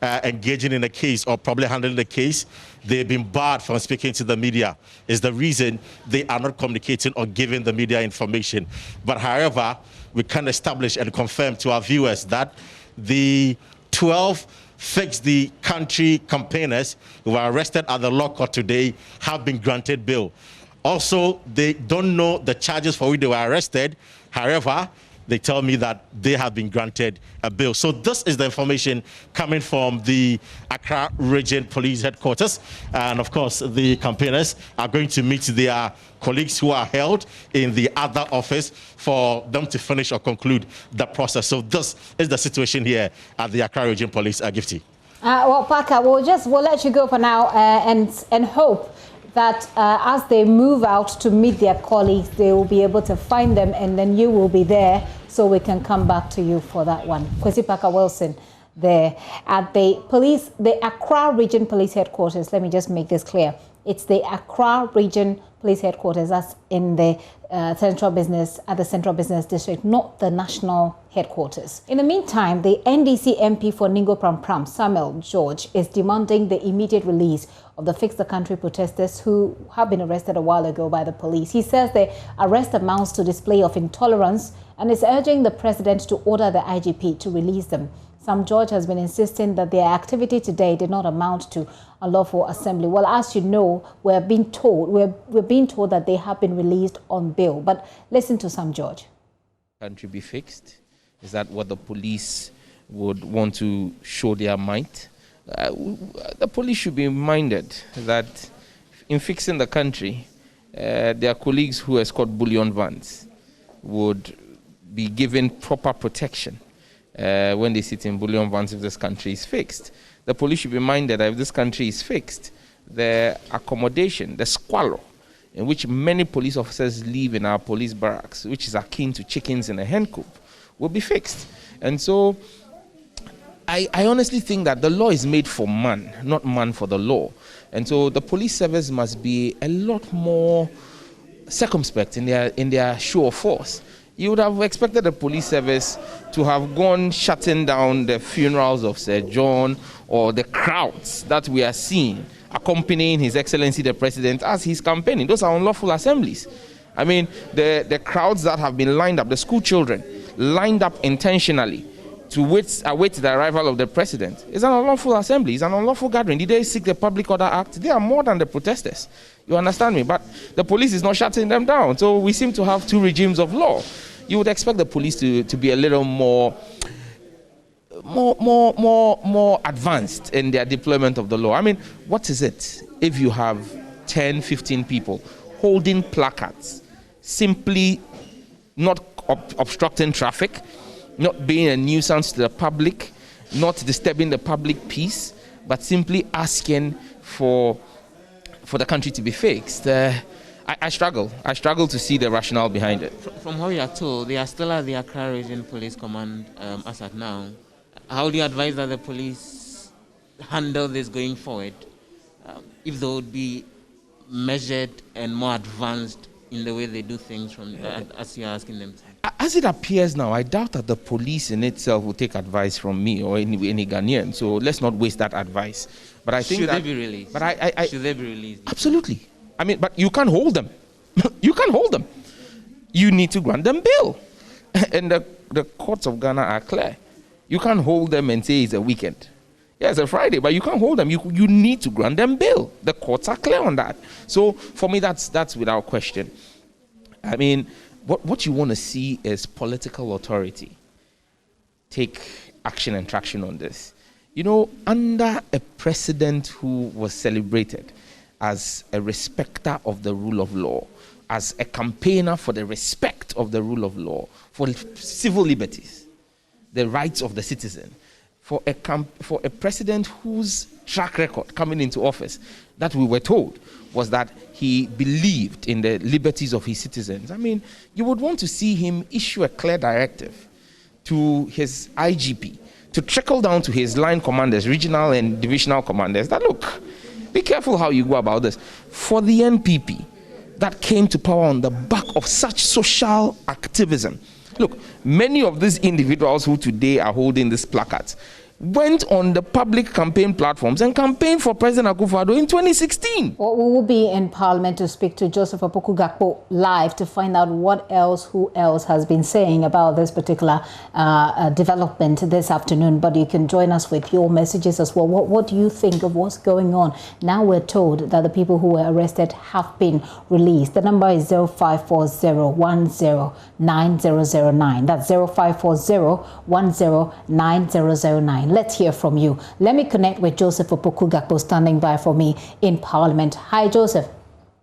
engaging in a case or probably handling the case, they've been barred from speaking to the media. Is the reason they are not communicating or giving the media information. But however, we can establish and confirm to our viewers that the 12 Fix the Country campaigners who were arrested at the law court today have been granted bail. Also, they don't know the charges for which they were arrested. However, they tell me that they have been granted a bail. So this is the information coming from the Accra Region Police Headquarters. And of course, the campaigners are going to meet their colleagues who are held in the other office for them to finish or conclude the process. So this is the situation here at the Accra Region Police. Gifty. Well, Parker, we'll let you go for now and hope that as they move out to meet their colleagues, they will be able to find them, and then you will be there so we can come back to you for that one. Kwesi Parker Wilson there at the Accra Region Police Headquarters. Let me just make this clear. It's the Accra Region Police Headquarters. That's in the Central Business District, not the national headquarters. In the meantime, the NDC MP for Ningo Pram Pram, Samuel George, is demanding the immediate release of the Fix the Country protesters who have been arrested a while ago by the police. He says the arrest amounts to display of intolerance and is urging the president to order the IGP to release them. Sam George has been insisting that their activity today did not amount to unlawful assembly. Well, as you know, we're being told that they have been released on bail. But listen to Sam George. Country be fixed? Is that what the police would want to show their might? The police should be reminded that in fixing the country, their colleagues who escort bullion vans would be given proper protection when they sit in bullion vans if this country is fixed. The police should be reminded that if this country is fixed, the accommodation, the squalor in which many police officers live in our police barracks, which is akin to chickens in a hen coop, will be fixed. And so I honestly think that the law is made for man, not man for the law. And so the police service must be a lot more circumspect in their show of force. You would have expected the police service to have gone shutting down the funerals of Sir John or the crowds that we are seeing accompanying His Excellency the President as he's campaigning. Those are unlawful assemblies. I mean, the crowds that have been lined up, the school children lined up intentionally to await the arrival of the president, is an unlawful assembly, it's an unlawful gathering. Did they seek the Public Order Act? They are more than the protesters. You understand me? But the police is not shutting them down. So we seem to have two regimes of law. You would expect the police to be a little more advanced in their deployment of the law. I mean, what is it if you have 10, 15 people holding placards, simply not obstructing traffic, not being a nuisance to the public, not disturbing the public peace, but simply asking for the country to be fixed? I struggle to see the rationale behind it. From how you are told, they are still at the Accra Region Police Command as at now. How do you advise that the police handle this going forward? If they would be measured and more advanced in the way they do things from as you're asking them to? As it appears now, I doubt that the police in itself will take advice from me or any Ghanaian. So let's not waste that advice. But I think should they be released? But should they be released? Absolutely. I mean, but you can't hold them. You can't hold them. You need to grant them bail. And the courts of Ghana are clear. You can't hold them and say it's a weekend. Yeah, it's a Friday, but you can't hold them. You need to grant them bail. The courts are clear on that. So for me, that's without question. I mean, what you want to see is political authority take action and traction on this. You know, under a president who was celebrated as a respecter of the rule of law, as a campaigner for the respect of the rule of law, for civil liberties, the rights of the citizen, for a president whose track record coming into office, that we were told, was that he believed in the liberties of his citizens. I mean, you would want to see him issue a clear directive to his IGP, to trickle down to his line commanders, regional and divisional commanders, that look, be careful how you go about this. For the NPP that came to power on the back of such social activism, look, many of these individuals who today are holding these placards went on the public campaign platforms and campaigned for President Akufo-Addo in 2016. Well, we will be in Parliament to speak to Joseph Opoku-Gakpo live to find out who else has been saying about this particular development this afternoon. But you can join us with your messages as well. What do you think of what's going on? Now we're told that the people who were arrested have been released. The number is 0540109009. That's 0540109009. Let's hear from you. Let me connect with Joseph Opoku-Gakpo standing by for me in Parliament. Hi, Joseph.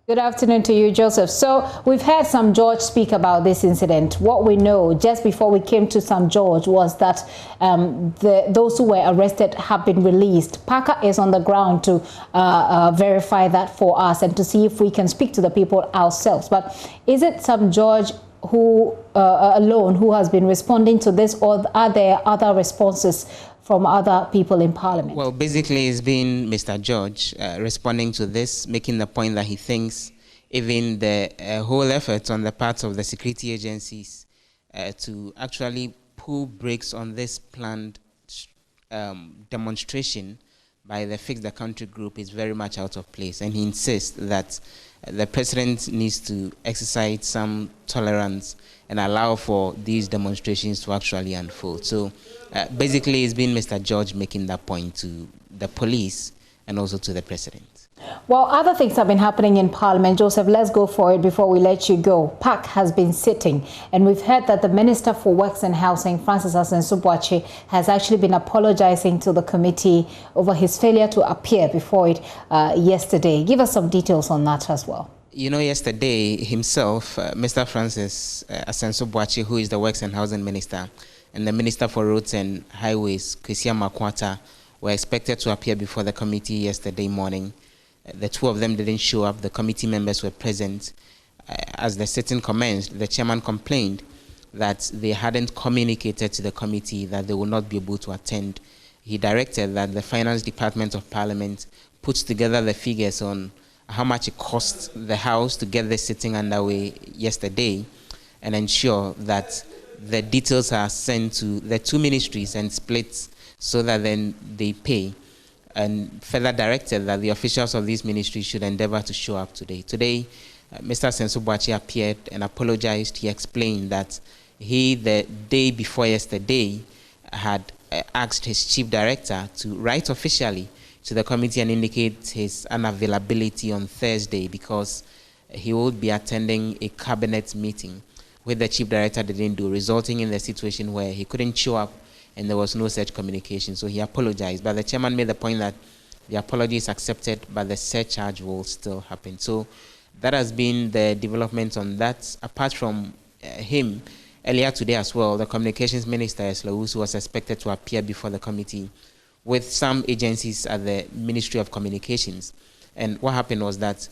Good afternoon to you, Joseph. So we've heard Sam George speak about this incident. What we know just before we came to Sam George was that those who were arrested have been released. Parker is on the ground to verify that for us and to see if we can speak to the people ourselves. But is it Sam George who alone who has been responding to this, or are there other responses from other people in Parliament? Well, basically it's been Mr. George responding to this, making the point that he thinks even the whole effort on the part of the security agencies to actually pull brakes on this planned demonstration by the Fix the Country group is very much out of place. And he insists that the president needs to exercise some tolerance and allow for these demonstrations to actually unfold. So basically it's been Mr. George making that point to the police and also to the president. Well, other things have been happening in Parliament. Joseph, let's go for it before we let you go. PAC has been sitting, and we've heard that the Minister for Works and Housing, Francis Asensubwachi, has actually been apologizing to the committee over his failure to appear before it yesterday. Give us some details on that as well. You know, yesterday himself, Mr. Francis Asensubwachi, who is the Works and Housing Minister, and the Minister for Roads and Highways, Kwesi Amakwata, were expected to appear before the committee yesterday morning. The two of them didn't show up. The committee members were present. As the sitting commenced, the chairman complained that they hadn't communicated to the committee that they would not be able to attend. He directed that the Finance Department of Parliament puts together the figures on how much it cost the House to get the sitting underway yesterday and ensure that the details are sent to the two ministries and split so that then they pay. And further directed that the officials of these ministries should endeavor to show up today. Today, Mr. Asensubwachi appeared and apologized. He explained that he, the day before yesterday, had asked his chief director to write officially to the committee and indicate his unavailability on Thursday because he would be attending a cabinet meeting, which the chief director didn't do, resulting in the situation where he couldn't show up and there was no such communication. So he apologized. But the chairman made the point that the apology is accepted, but the surcharge will still happen. So that has been the development on that. Apart from him, earlier today as well, the Communications Minister, Eslawusu, was expected to appear before the committee with some agencies at the Ministry of Communications. And what happened was that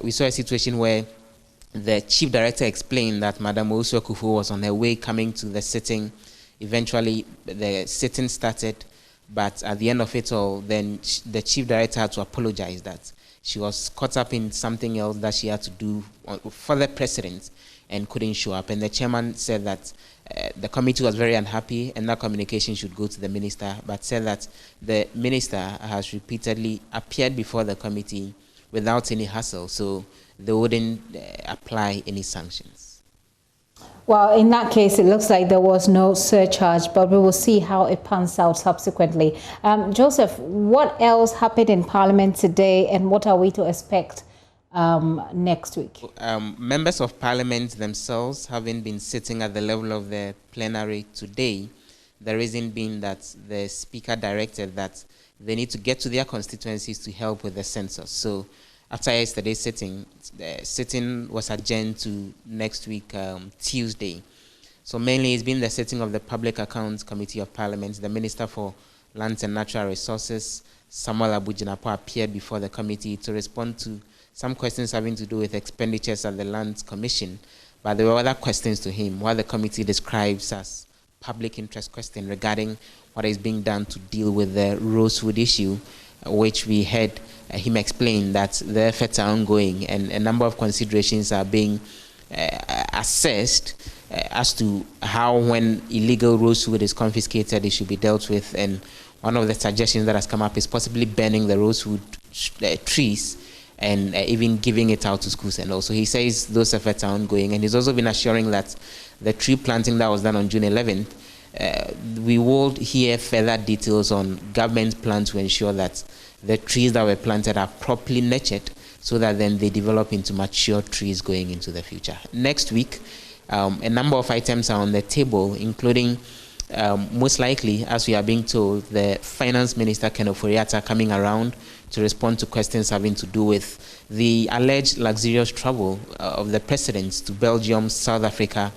we saw a situation where the chief director explained that Madam Owusu Akufo was on her way coming to the sitting eventually the sitting started, but at the end of it all, then the chief director had to apologize that she was caught up in something else that she had to do for the president and couldn't show up. And the chairman said that the committee was very unhappy and that communication should go to the minister, but said that the minister has repeatedly appeared before the committee without any hassle, so they wouldn't apply any sanctions. Well, in that case, it looks like there was no surcharge, but we will see how it pans out subsequently. Joseph, what else happened in Parliament today, and what are we to expect next week? Members of Parliament themselves having been sitting at the level of the plenary today, the reason being that the Speaker directed that they need to get to their constituencies to help with the census. So after yesterday's sitting, the sitting was adjourned to next week, Tuesday. So mainly it's been the sitting of the Public Accounts Committee of Parliament. The Minister for Lands and Natural Resources, Samuel Abujinapo, appeared before the committee to respond to some questions having to do with expenditures at the Lands Commission. But there were other questions to him, what the committee describes as public interest question regarding what is being done to deal with the rosewood issue, which we heard him explain that the efforts are ongoing and a number of considerations are being assessed as to how, when illegal rosewood is confiscated, it should be dealt with. And one of the suggestions that has come up is possibly burning the rosewood trees and even giving it out to schools. And also he says those efforts are ongoing, and he's also been assuring that the tree planting that was done on June 11th, we will hear further details on government's plan to ensure that the trees that were planted are properly nurtured so that then they develop into mature trees going into the future. Next week, a number of items are on the table, including most likely, as we are being told, the Finance Minister Ken Ofori-Atta coming around to respond to questions having to do with the alleged luxurious travel of the presidents to Belgium, South Africa,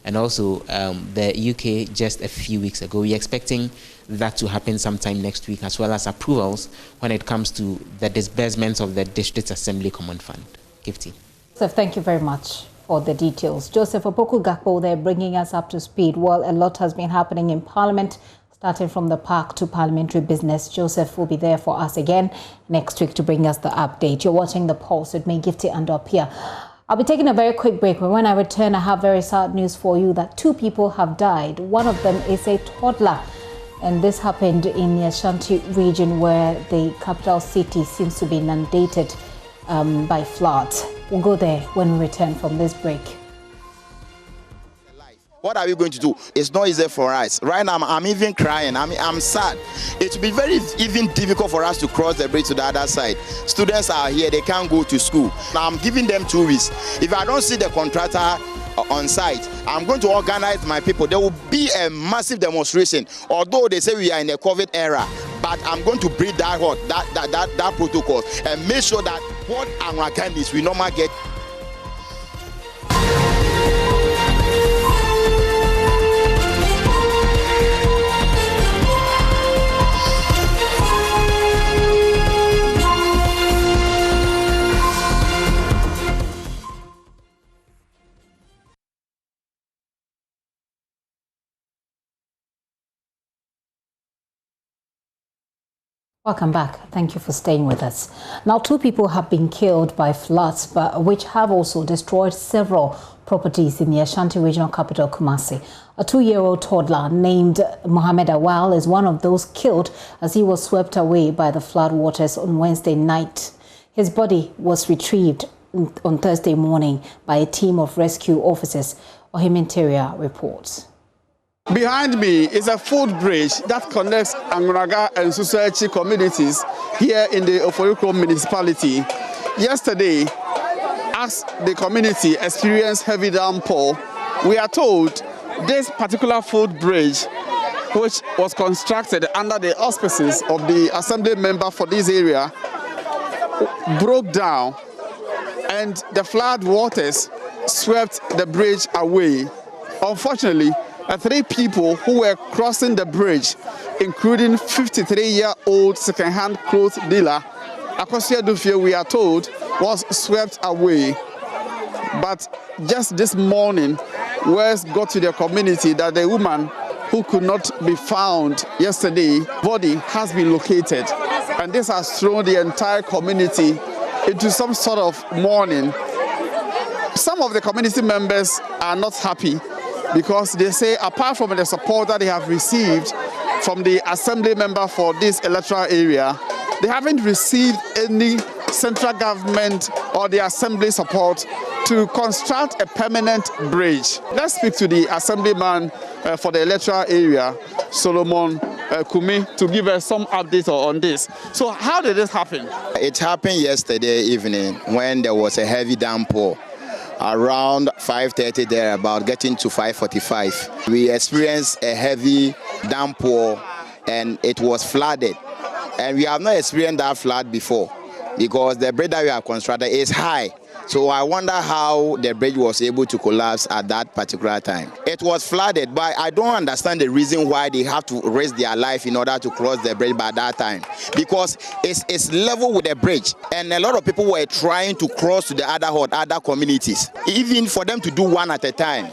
and also the UK just a few weeks ago. We're expecting that to happen sometime next week, as well as approvals when it comes to the disbursements of the District Assembly Common Fund. Gifty. So thank you very much for the details. Joseph Opoku-Gakpo there bringing us up to speed. Well, a lot has been happening in Parliament, starting from the park to parliamentary business. Joseph will be there for us again next week to bring us the update. You're watching The Pulse with me, Gifty and Apia. I'll be taking a very quick break, but when I return, I have very sad news for you that 2 people have died. One of them is a toddler, and this happened in the Ashanti region, where the capital city seems to be inundated by floods. We'll go there when we return from this break. What are we going to do? It's not easy for us. Right now, I'm even crying. I'm sad. It will be very even difficult for us to cross the bridge to the other side. Students are here. They can't go to school. Now, I'm giving them 2 weeks. If I don't see the contractor on site, I'm going to organize my people. There will be a massive demonstration. Although they say we are in a COVID era, but I'm going to break that protocol and make sure that what our candidates we normally get. Welcome back. Thank you for staying with us. Now, 2 people have been killed by floods, but which have also destroyed several properties in the Ashanti regional capital, Kumasi. A 2-year-old toddler named Mohammed Awal is one of those killed as he was swept away by the flood waters on Wednesday night. His body was retrieved on Thursday morning by a team of rescue officers. Ohim Interior reports. Behind me is a foot bridge that connects Angunaga and Susachi communities here in the Oforikro municipality. Yesterday, as the community experienced heavy downpour, we are told this particular foot bridge, which was constructed under the auspices of the assembly member for this area, broke down and the flood waters swept the bridge away. Unfortunately, 3 people who were crossing the bridge, including 53-year-old second-hand clothes dealer, Akosia Dufie, we are told, was swept away. But just this morning, words got to the community that the woman who could not be found yesterday, body has been located. And this has thrown the entire community into some sort of mourning. Some of the community members are not happy because they say apart from the support that they have received from the assembly member for this electoral area, they haven't received any central government or the assembly support to construct a permanent bridge. Let's speak to the assemblyman for the electoral area, Solomon Kumi, to give us some updates on this. So how did this happen? It happened yesterday evening when there was a heavy downpour. Around 5:30 there, about getting to 5:45. We experienced a heavy downpour and it was flooded. And we have not experienced that flood before because the bridge that we have constructed is high. So I wonder how the bridge was able to collapse at that particular time. It was flooded, but I don't understand the reason why they have to risk their life in order to cross the bridge by that time. Because it's level with the bridge, and a lot of people were trying to cross to the other communities. Even for them to do one at a time,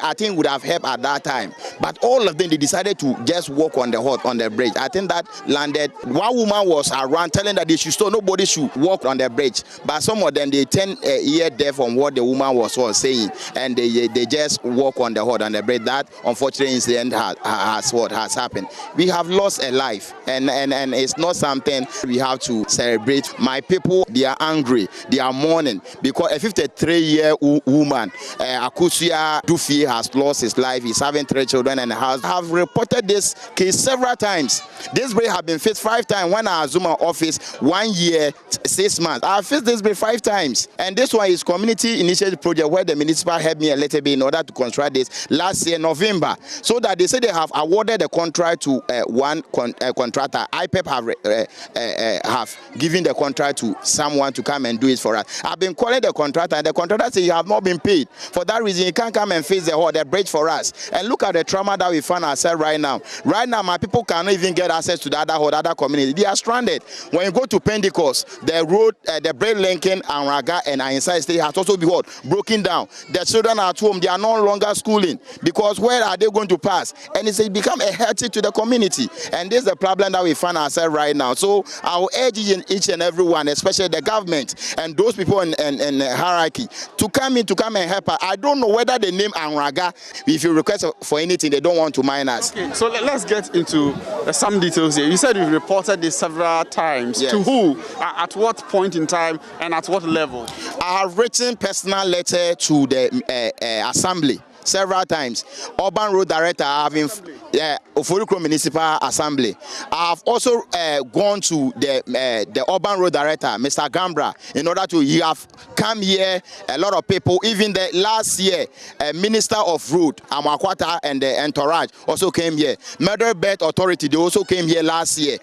I think would have helped at that time. But all of them, they decided to just walk on the bridge. I think that landed. One woman was around telling that they should stop, nobody should walk on the bridge. But some of them, they turned ear deaf on what the woman was saying, and they just walk on the bridge. That unfortunate incident has happened. We have lost a life, and it's not something we have to celebrate. My people, they are angry, they are mourning because a 53-year-old woman, Akusia Dufi, has lost his life. He's having 3 children and have reported this case several times. This bridge have been fixed 5 times. When I Zuma office 1 year, 6 months. I fixed this bridge 5 times. And this one is community initiative project where the municipal helped me a little bit in order to construct this last year, November. So that they say they have awarded the contract to one contractor. IPEP have given the contract to someone to come and do it for us. I've been calling the contractor, and the contractor says you have not been paid. For that reason, you can't come and fix the bridge for us. And look at the trauma that we find ourselves right now. Right now, my people cannot even get access to the other community. They are stranded. When you go to Pentecost, the road, the bridge linking Anraga and Inside State has also been broken down. The children are at home. They are no longer schooling because where are they going to pass? And it's become a heritage to the community. And this is the problem that we find ourselves right now. So I will urge each and everyone, especially the government and those people in the hierarchy, to come and help us. I don't know whether the name Anraga, if you request for anything, they don't want to mine us. Okay, so let's get into some details here. You said you've reported this several times. Yes. To who? At what point in time and at what level? I have written personal letter to the assembly several times. Urban Road Director, I have Oforikro Municipal Assembly. I have also gone to the Urban Road Director, Mr. Gambra, in order to, he have come here, a lot of people, even the last year, Minister of Road, Amakwata, and the entourage also came here. Murder Bed Authority, they also came here last year.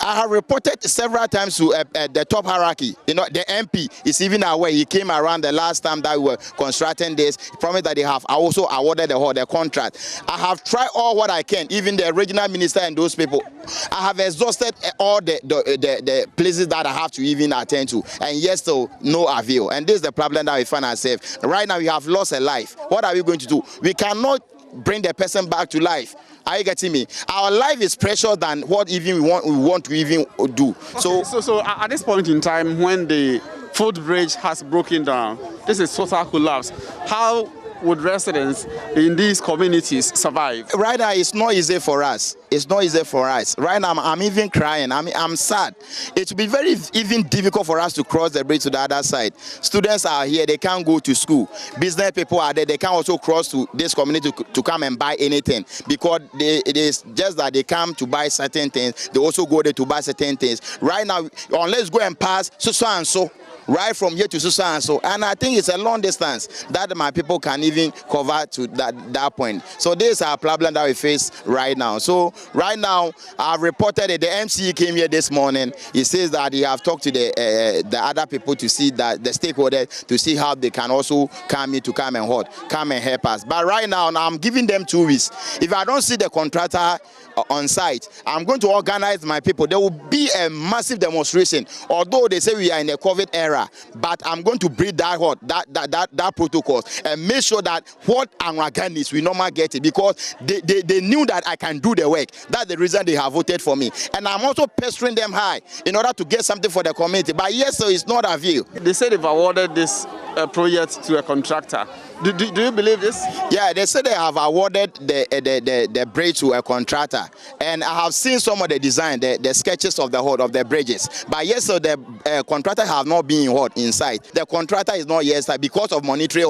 I have reported several times to the top hierarchy. You know, the MP is even aware. He came around the last time that we were constructing this. He promised that they have also awarded the contract. I have tried all what I can, even the regional minister and those people. I have exhausted all the places that I have to even attend to, and yet still no avail. And this is the problem that we find ourselves. Right now, we have lost a life. What are we going to do? We cannot bring the person back to life. Are you getting me? Our life is precious than what even we want to even do. Okay, so at this point in time, when the footbridge has broken down, this is total collapse. How would residents in these communities survive? Right now, it's not easy for us. It's not easy for us. Right now, I'm even crying. I'm sad. It will be very even difficult for us to cross the bridge to the other side. Students are here. They can't go to school. Business people are there. They can't also cross to this community to come and buy anything because it is just that they come to buy certain things. They also go there to buy certain things. Right now, unless go and pass so and so. Right from here to so and so, and I think it's a long distance that my people can even cover to that point. So this is our problem that we face right now. So right now, I've reported that the MCE came here this morning. He says that he have talked to the other people to see that the stakeholders to see how they can also come in to come and help us. But right now, I'm giving them 2 weeks. If I don't see the contractor on site. I'm going to organize my people. There will be a massive demonstration. Although they say we are in a COVID era, but I'm going to breed that protocol and make sure that what Anwaga needs, we normally get it, because they knew that I can do the work. That's the reason they have voted for me. And I'm also pestering them high in order to get something for the community. But yes, so it's not a view. They say they've awarded this project to a contractor. Do you believe this? Yeah, they say they have awarded the bridge to a contractor, and I have seen some of the design, the sketches of the bridges. But yes, so the contractor have not been inside. The contractor is not yet inside because of monetary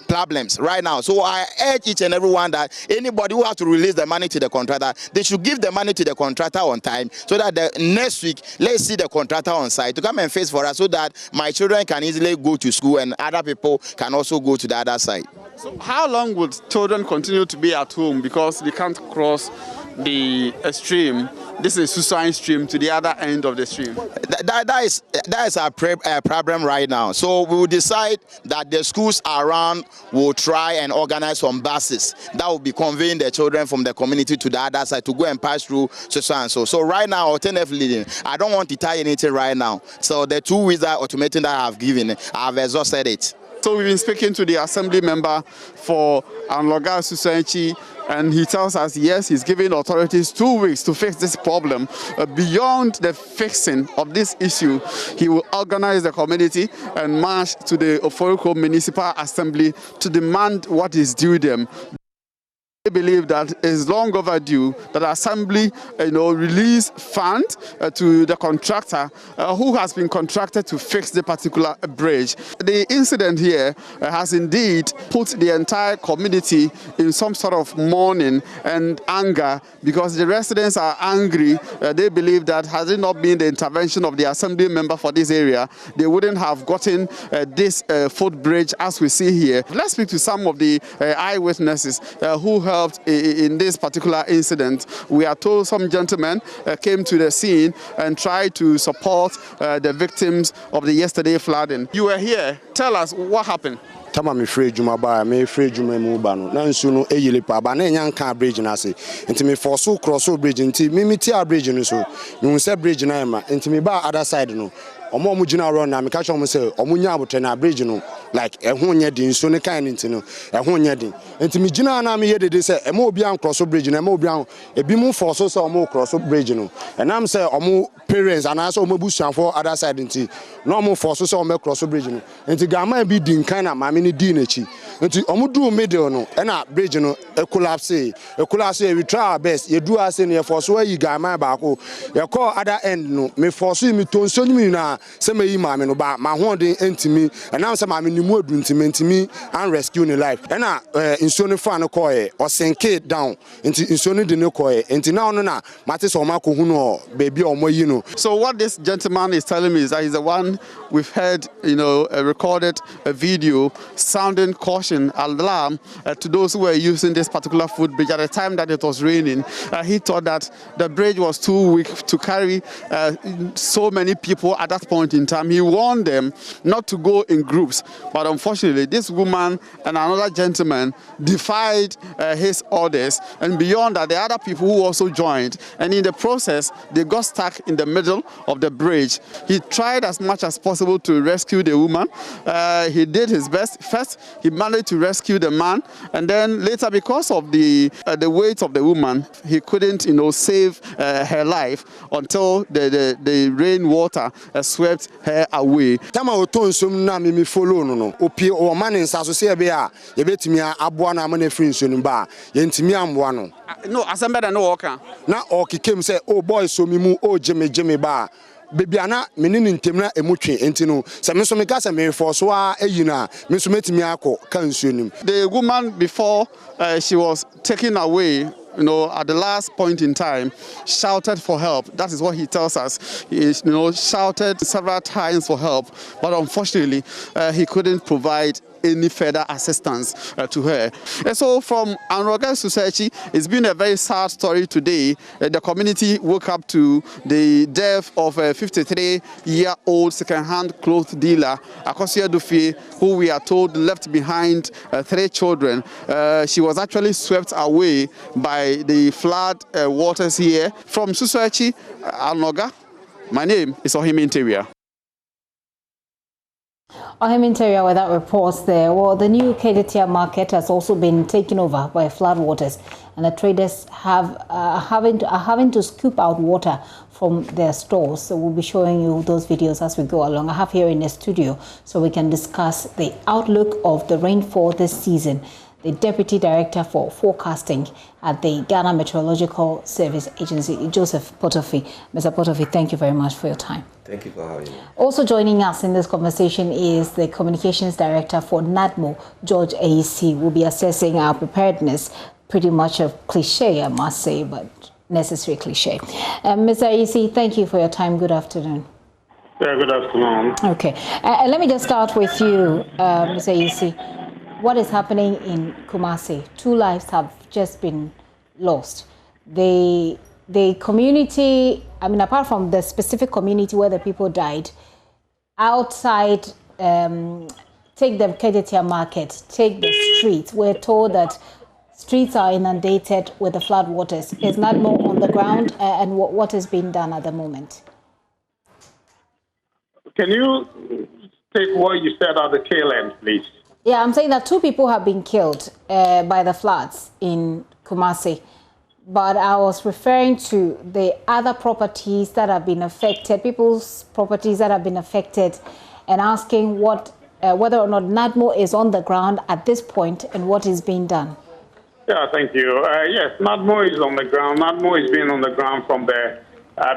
problems right now. So I urge each and everyone that anybody who has to release the money to the contractor, they should give the money to the contractor on time, so that the next week, let's see the contractor on site to come and face for us, so that my children can easily go to school and other people can also go to the other side. So how long would children continue to be at home because they can't cross the stream? This is Susan stream to the other end of the stream. That is our problem right now. So we will decide that the schools around will try and organize some buses that will be conveying the children from the community to the other side to go and pass through Susan. So right now, alternatively, I don't want to tie anything right now. So the 2 weeks that automating that I have given, I have exhausted it. So we've been speaking to the assembly member for Anloga Susanchi, and he tells us, yes, he's giving authorities 2 weeks to fix this problem. Beyond the fixing of this issue, he will organize the community and march to the Oforoko Municipal Assembly to demand what is due them. They believe that it's long overdue that Assembly, release funds to the contractor who has been contracted to fix the particular bridge. The incident here has indeed put the entire community in some sort of mourning and anger, because the residents are angry. They believe that had it not been the intervention of the Assembly member for this area, they wouldn't have gotten this footbridge as we see here. Let's speak to some of the eyewitnesses who helped in this particular incident. We are told some gentlemen came to the scene and tried to support the victims of the yesterday flooding. You were here. Tell us what happened. Tama me free juma ba me free juma mu ba no na nsu no eyile pa ba na nya nka bridge na se nti me force cross bridge nti me ti a bridge no so me unse bridge na ma nti me ba other side no omo gina run na me ka chom say omo nya abotre na bridge no like ehun nya din so ne kan nti no ehun nya din nti me gina na me yedede say ema obi an cross bridge na ema obi an ebi mu force so omo cross bridge no and am say omo parents and also omo busuan for other side nti no omo force so omo cross bridge no nti gama bi din kan na ma me ni din echi nti omo do middle no e na bridge no collapse we try our best ye do ase ne force so yi gama ba ko ye call other end no me force mi tonso ni na se me yi ma me no ba ma ho den entimi and am say ma me ni mu adu ntimi and rescue ni life and na inso ne fa no call e o sink down nti inso ne de ne call e nti na no na mate so ma ko hu no baby o mo yi no. So what this gentleman is telling me is that he's the one we've heard, recorded a video sounding caution, alarm to those who were using this particular footbridge at the time that it was raining. He thought that the bridge was too weak to carry so many people at that point in time. He warned them not to go in groups, but unfortunately this woman and another gentleman defied his orders, and beyond that the other people who also joined, and in the process they got stuck in the middle of the bridge. He tried as much as possible to rescue the woman. He did his best. First he managed to rescue the man, and then later, because of the weight of the woman, he couldn't save her life until the rainwater swept her away. Tama otonsum na me follow no opie o man nsaso se be a ye betimi aboa na amane free nsonu ba ye ntimi amboa no. No, assemble no worker. Na okikem say oh boy so mi mu o jeme ba baby ana menini ntemna emutwe enti no se me so me ka se me force wa eyina me so metimi akọ kan nsuonim. The woman, before she was taken away, at the last point in time, shouted for help. That is what he tells us. He, shouted several times for help, but unfortunately, he couldn't provide any further assistance to her. And so from Anroga Society, it's been a very sad story today. The community woke up to the death of a 53-year-old second-hand clothes dealer, Akosia Dufie, who we are told left behind 3 children. She was actually swept away by the flood waters here. From Susuachi, Anroga, my name is Ohim Interior. Ohim Interior with that reports there. Well, the new Kedetia market has also been taken over by floodwaters, and the traders are having to scoop out water from their stores. So we'll be showing you those videos as we go along. I have here in the studio so we can discuss the outlook of the rainfall this season. The Deputy Director for Forecasting at the Ghana Meteorological Service Agency, Joseph Potofi. Mr. Potofi, thank you very much for your time. Thank you for having me. Also joining us in this conversation is the Communications Director for NADMO, George AEC. We'll be assessing our preparedness. Pretty much a cliche, I must say, but necessary cliche. Mr. AEC, thank you for your time. Good afternoon. Yeah, good afternoon. Okay. Let me just start with you, Mr. AEC. What is happening in Kumasi? 2 lives have just been lost. The community, I mean, apart from the specific community where the people died, outside, take the Kedetia market, take the streets. We're told that streets are inundated with the flood waters. Is NADMO on the ground, and what is being done at the moment? Can you take what you said at the tail end, please? Yeah, I'm saying that 2 people have been killed by the floods in Kumasi, but I was referring to the other properties that have been affected, people's properties that have been affected, and asking whether or not NADMO is on the ground at this point and what is being done. Yeah, thank you. Yes, NADMO is on the ground. NADMO has been on the ground from the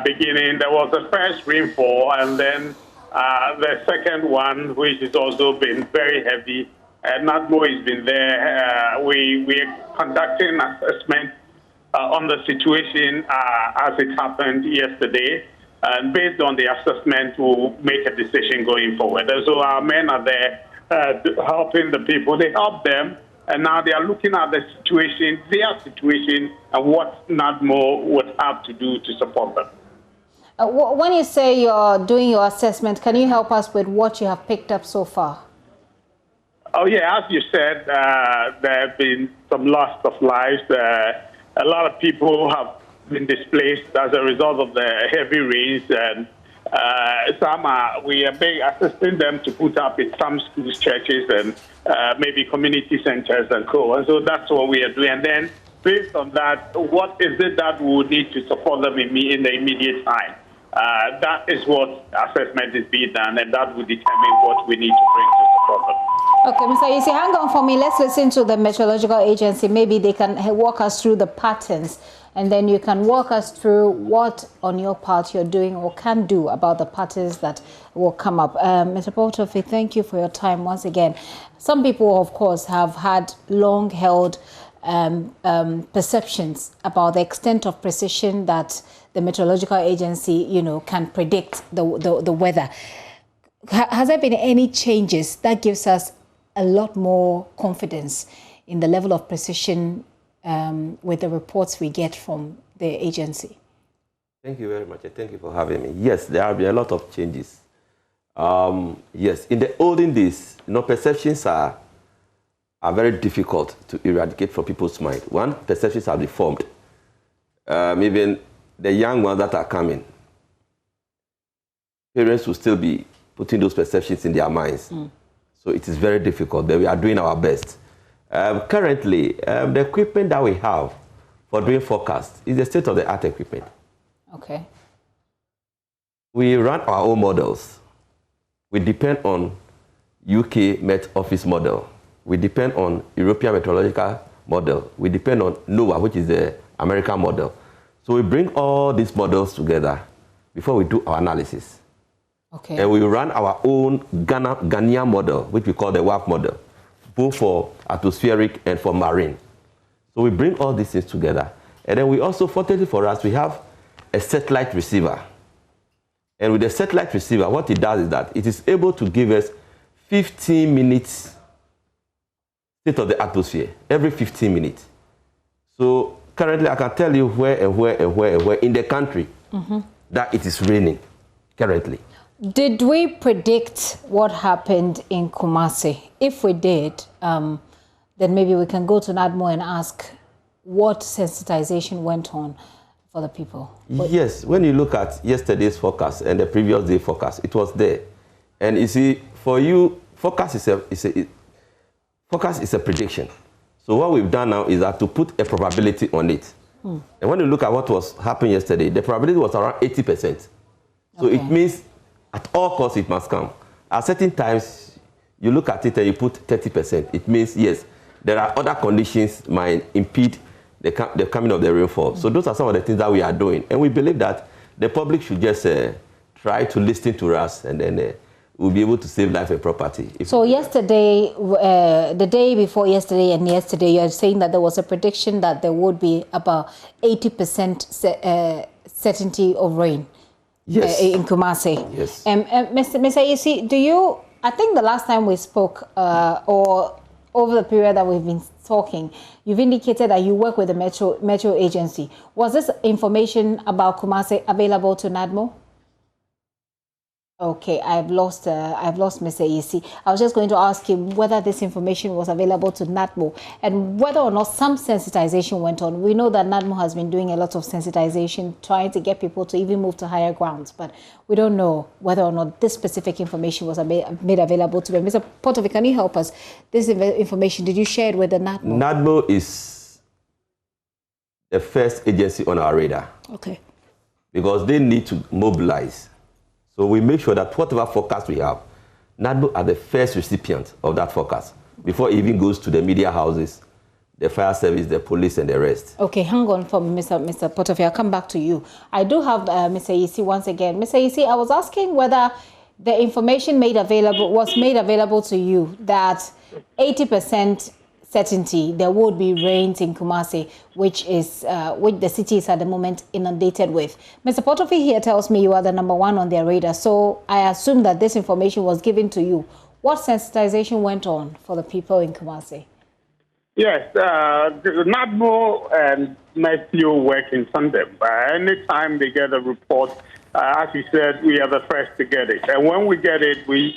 beginning. There was the first rainfall, and then the second one, which has also been very heavy. NADMO has been there. We are conducting assessment on the situation as it happened yesterday. And based on the assessment, we'll make a decision going forward. And so our men are there helping the people. They help them, and now they are looking at the situation, their situation, and what NADMO would have to do to support them. When you say you're doing your assessment, can you help us with what you have picked up so far? Oh, yeah, as you said, there have been some loss of lives. A lot of people have been displaced as a result of the heavy rains, and we are assisting them to put up in some schools, churches, and maybe community centers and so on. So that's what we are doing. And then based on that, what is it that we would need to support them in the immediate time? That is what assessment is being done, and that will determine what we need to bring to support them. Okay, Mr. Isi, hang on for me. Let's listen to the Meteorological Agency. Maybe they can walk us through the patterns, and then you can walk us through what on your part you're doing or can do about the patterns that will come up. Mr. Potofi, thank you for your time once again. Some people, of course, have had long-held perceptions about the extent of precision that the Meteorological Agency, can predict the weather. Has there been any changes that gives us a lot more confidence in the level of precision with the reports we get from the agency? Thank you very much. Thank you for having me. Yes, there have been a lot of changes. Yes, in the olden days, perceptions are very difficult to eradicate from people's mind. One, perceptions have been formed. Even the young ones that are coming, parents will still be putting those perceptions in their minds. So it is very difficult, but we are doing our best. Currently, the equipment that we have for doing forecasts is the state-of-the-art equipment. Okay. We run our own models. We depend on UK Met Office model. We depend on European Meteorological model. We depend on NOAA, which is the American model. So we bring all these models together before we do our analysis. Okay. And we run our own Ghanaian model, which we call the WAP model, both for atmospheric and for marine. So we bring all these things together. And then we also, fortunately for us, we have a satellite receiver. And with the satellite receiver, what it does is that it is able to give us 15 minutes state of the atmosphere every 15 minutes. So currently, I can tell you where in the country that it is raining currently. Did we predict what happened in Kumasi? If we did, then maybe we can go to NADMO and ask what sensitization went on for the people. Yes, when you look at yesterday's forecast and the previous day forecast, it was there. And you see, for you, forecast is a prediction. So what we've done now is that to put a probability on it. And when you look at what was happening yesterday, the probability was around 80%. So it means at all costs it must come. At certain times, you look at it and you put 30%. It means, yes, there are other conditions might impede the coming of the rainfall. So those are some of the things that we are doing. And we believe that the public should just try to listen to us, and then we'll be able to save life and property. So yesterday, the day before yesterday and yesterday, you're saying that there was a prediction that there would be about 80% certainty of rain. Yes. In Kumasi. Yes. Mr. Ayisi, do you, I think the last time we spoke, or over the period that we've been talking, you've indicated that you work with the Metro Agency. Was this information about Kumasi available to NADMO? Okay, I've lost Mr. Ayisi. I was just going to ask him whether this information was available to NADMO and whether or not some sensitization went on. We know that NADMO has been doing a lot of sensitization, trying to get people to even move to higher grounds, but we don't know whether or not this specific information was made available to them. Mr. Potovi, can you help us? This information, did you share it with the NADMO? NADMO is the first agency on our radar. Okay. Because they need to mobilize. So we make sure that whatever forecast we have, NADMO are the first recipient of that forecast before it even goes to the media houses, the fire service, the police, and the rest. Okay, hang on for Mr. Potofi. I'll come back to you. I do have Mr. Ayisi once again. Mr. Ayisi, I was asking whether the information was made available to you that 80% certainty there would be rains in Kumasi, which the city is at the moment inundated with. Mr. Potofi here tells me you are the #1 on their radar, so I assume that this information was given to you. What sensitization went on for the people in Kumasi? Yes, NADMO and Matthew work in tandem. Anytime they get a report, as you said, we are the first to get it. And when we get it, we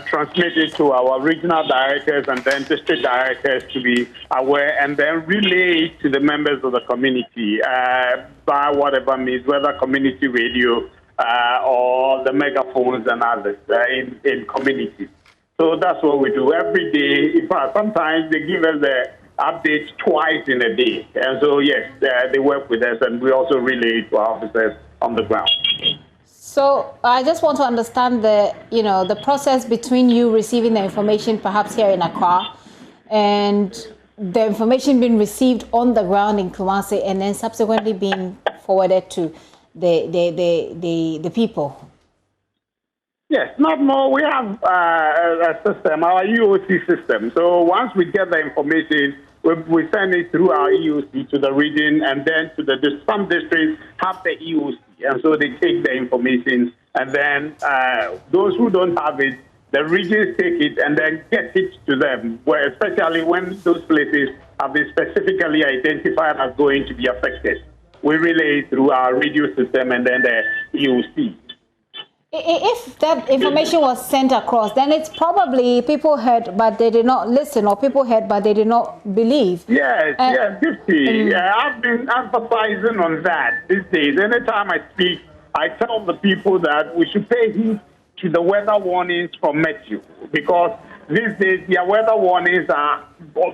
transmit it to our regional directors and then district directors to be aware, and then relay it to the members of the community by whatever means, whether community radio or the megaphones and others in communities. So that's what we do every day. In fact, sometimes they give us the updates twice in a day. And so, yes, they work with us, and we also relay it to our officers on the ground. So I just want to understand the process between you receiving the information, perhaps here in Accra, and the information being received on the ground in Kumasi, and then subsequently being forwarded to the people. Yes, not more. We have a system, our EOC system. So once we get the information, we send it through our EOC to the region, and then to some districts have the EOC. And so they take the information, and then those who don't have it, the regions take it and then get it to them, especially when those places have been specifically identified as going to be affected. We relay it through our radio system and then the EOC. If that information was sent across, then it's probably people heard but they did not listen, or people heard but they did not believe. Yes, Gifty. I've been emphasizing on that these days. Anytime I speak, I tell the people that we should pay heed to the weather warnings from Meteo, because these days their weather warnings are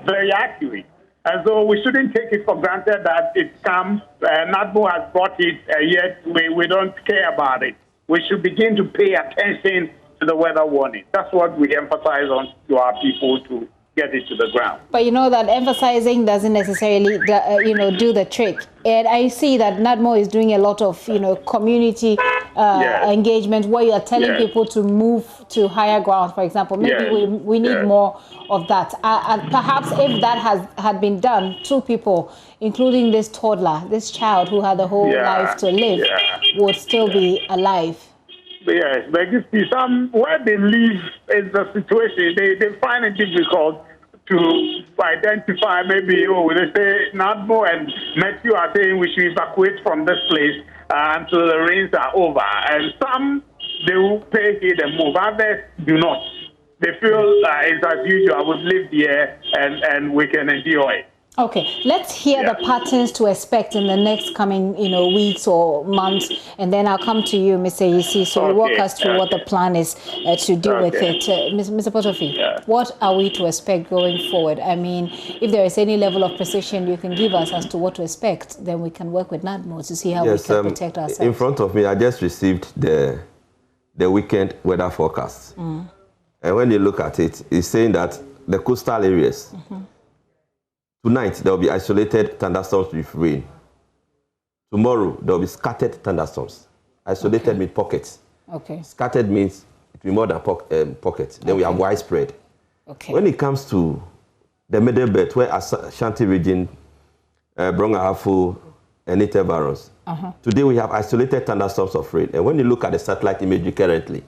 very accurate. And so we shouldn't take it for granted that it comes, NADMO has brought it, yet we don't care about it. We should begin to pay attention to the weather warning. That's what we emphasize on to our people to get it to the ground. But you know that emphasizing doesn't necessarily, do the trick. And I see that NADMO is doing a lot of, community engagement where you are telling people to move to higher ground, for example. Maybe we need more of that. And perhaps if that had been done, 2 people, including this toddler, this child who had the whole life to live, would still be alive. Yes, but you see, where they live is the situation. They find it difficult to identify maybe, they say Nadmo and Matthew are saying we should evacuate from this place until the rains are over. And some, they will pay it and move. Others do not. They feel it's as usual. I would live here and we can enjoy it. Okay, let's hear the patterns to expect in the next coming, weeks or months, and then I'll come to you, Mr. Yisi. So walk us through what the plan is to do with it. Mr. Potofi, what are we to expect going forward? I mean, if there is any level of precision you can give us as to what to expect, then we can work with NADMO to see how we can protect ourselves. In front of me, I just received the weekend weather forecast. And when you look at it, it's saying that the coastal areas, tonight, there will be isolated thunderstorms with rain. Tomorrow, there will be scattered thunderstorms. Isolated means pockets. Okay. Scattered means it will be more than pockets. Then we have widespread. Okay. When it comes to the middle belt, where Ashanti region, Brong-Ahafo, and Native Barons, today we have isolated thunderstorms of rain. And when you look at the satellite imagery currently,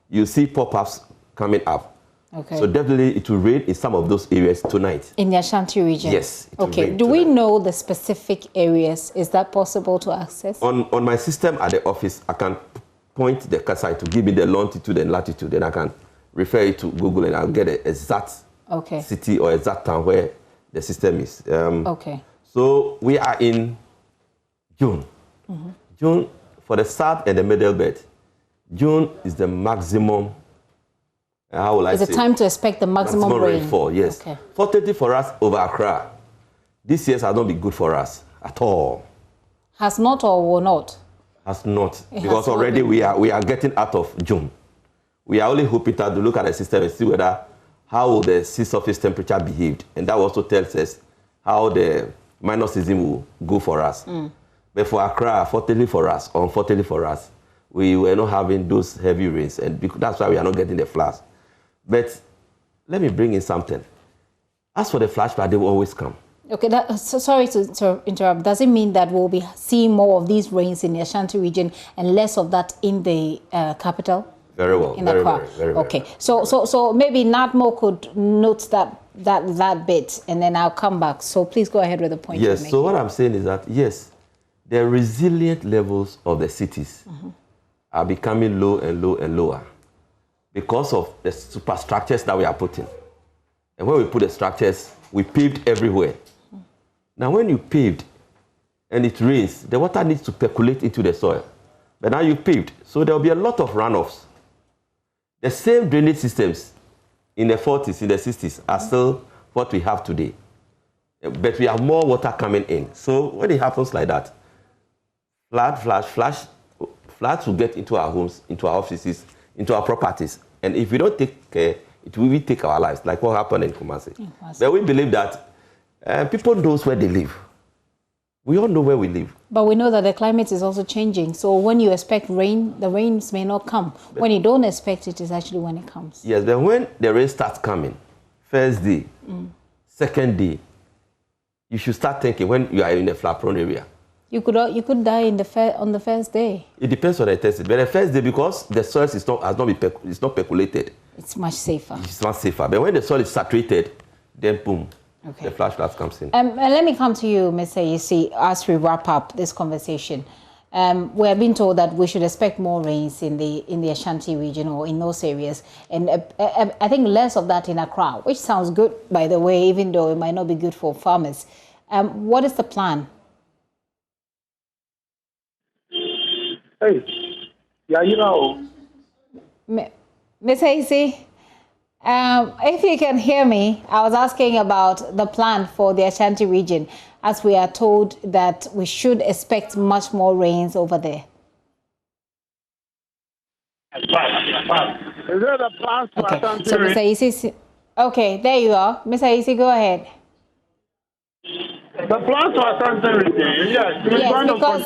you see pop-ups coming up. Okay. So definitely it will rain in some of those areas tonight. In the Ashanti region? Yes. Okay. Do we know the specific areas? Is that possible to access? On my system at the office, I can point the cursor to give me the longitude and latitude. Then I can refer it to Google and I'll get the exact city or exact town where the system is. Okay. So we are in June. June, for the south and the middle belt, June is the maximum. How will I say? Is it time to expect the maximum rainfall? Yes. Okay. Fortunately for us over Accra, this year has not been good for us at all. Has not or will not? Has not. Because already we are getting out of June. We are only hoping to look at the system and see how will the sea surface temperature behaved. And that also tells us how the minor season will go for us. But for Accra, fortunately for us, or unfortunately for us, we were not having those heavy rains. And that's why we are not getting the floods. But let me bring in something. As for the flash flood, they will always come. Okay, sorry to interrupt. Does it mean that we'll be seeing more of these rains in the Ashanti region and less of that in the capital? Very well. In Accra. Okay. So maybe NADMO could note that bit, and then I'll come back. So please go ahead with the point. Yes. So what I'm saying is that yes, the resilient levels of the cities are becoming low and low and lower, because of the superstructures that we are putting. And when we put the structures, we paved everywhere. Now when you paved and it rains, the water needs to percolate into the soil. But now you paved, so there will be a lot of runoffs. The same drainage systems in the 40s, in the 60s are still what we have today. But we have more water coming in. So when it happens like that, floods will get into our homes, into our offices, into our properties. And if we don't take care, it will take our lives, like what happened in Kumasi. But we believe that people know where they live. We all know where we live. But we know that the climate is also changing. So when you expect rain, the rains may not come. When you don't expect it, is actually when it comes. Yes, but when the rain starts coming, first day, second day, you should start thinking when you are in a flood-prone area. You could die on the first day. It depends on the test. But the first day, because the soil is not percolated. It's much safer. It's much safer. But when the soil is saturated, then boom, the flash flood comes in. And let me come to you, Mr. Yisi, as we wrap up this conversation. We have been told that we should expect more rains in the Ashanti region or in those areas. And I think less of that in Accra, which sounds good, by the way, even though it might not be good for farmers. What is the plan? Hey, yeah, Mr. Yisi, if you can hear me, I was asking about the plan for the Ashanti region, as we are told that we should expect much more rains over there. Is there a plan for Ashanti So, Mr. Yisi, okay, there you are. Mr. Yisi, go ahead. The plan to Ashanti region, yes. Yes, because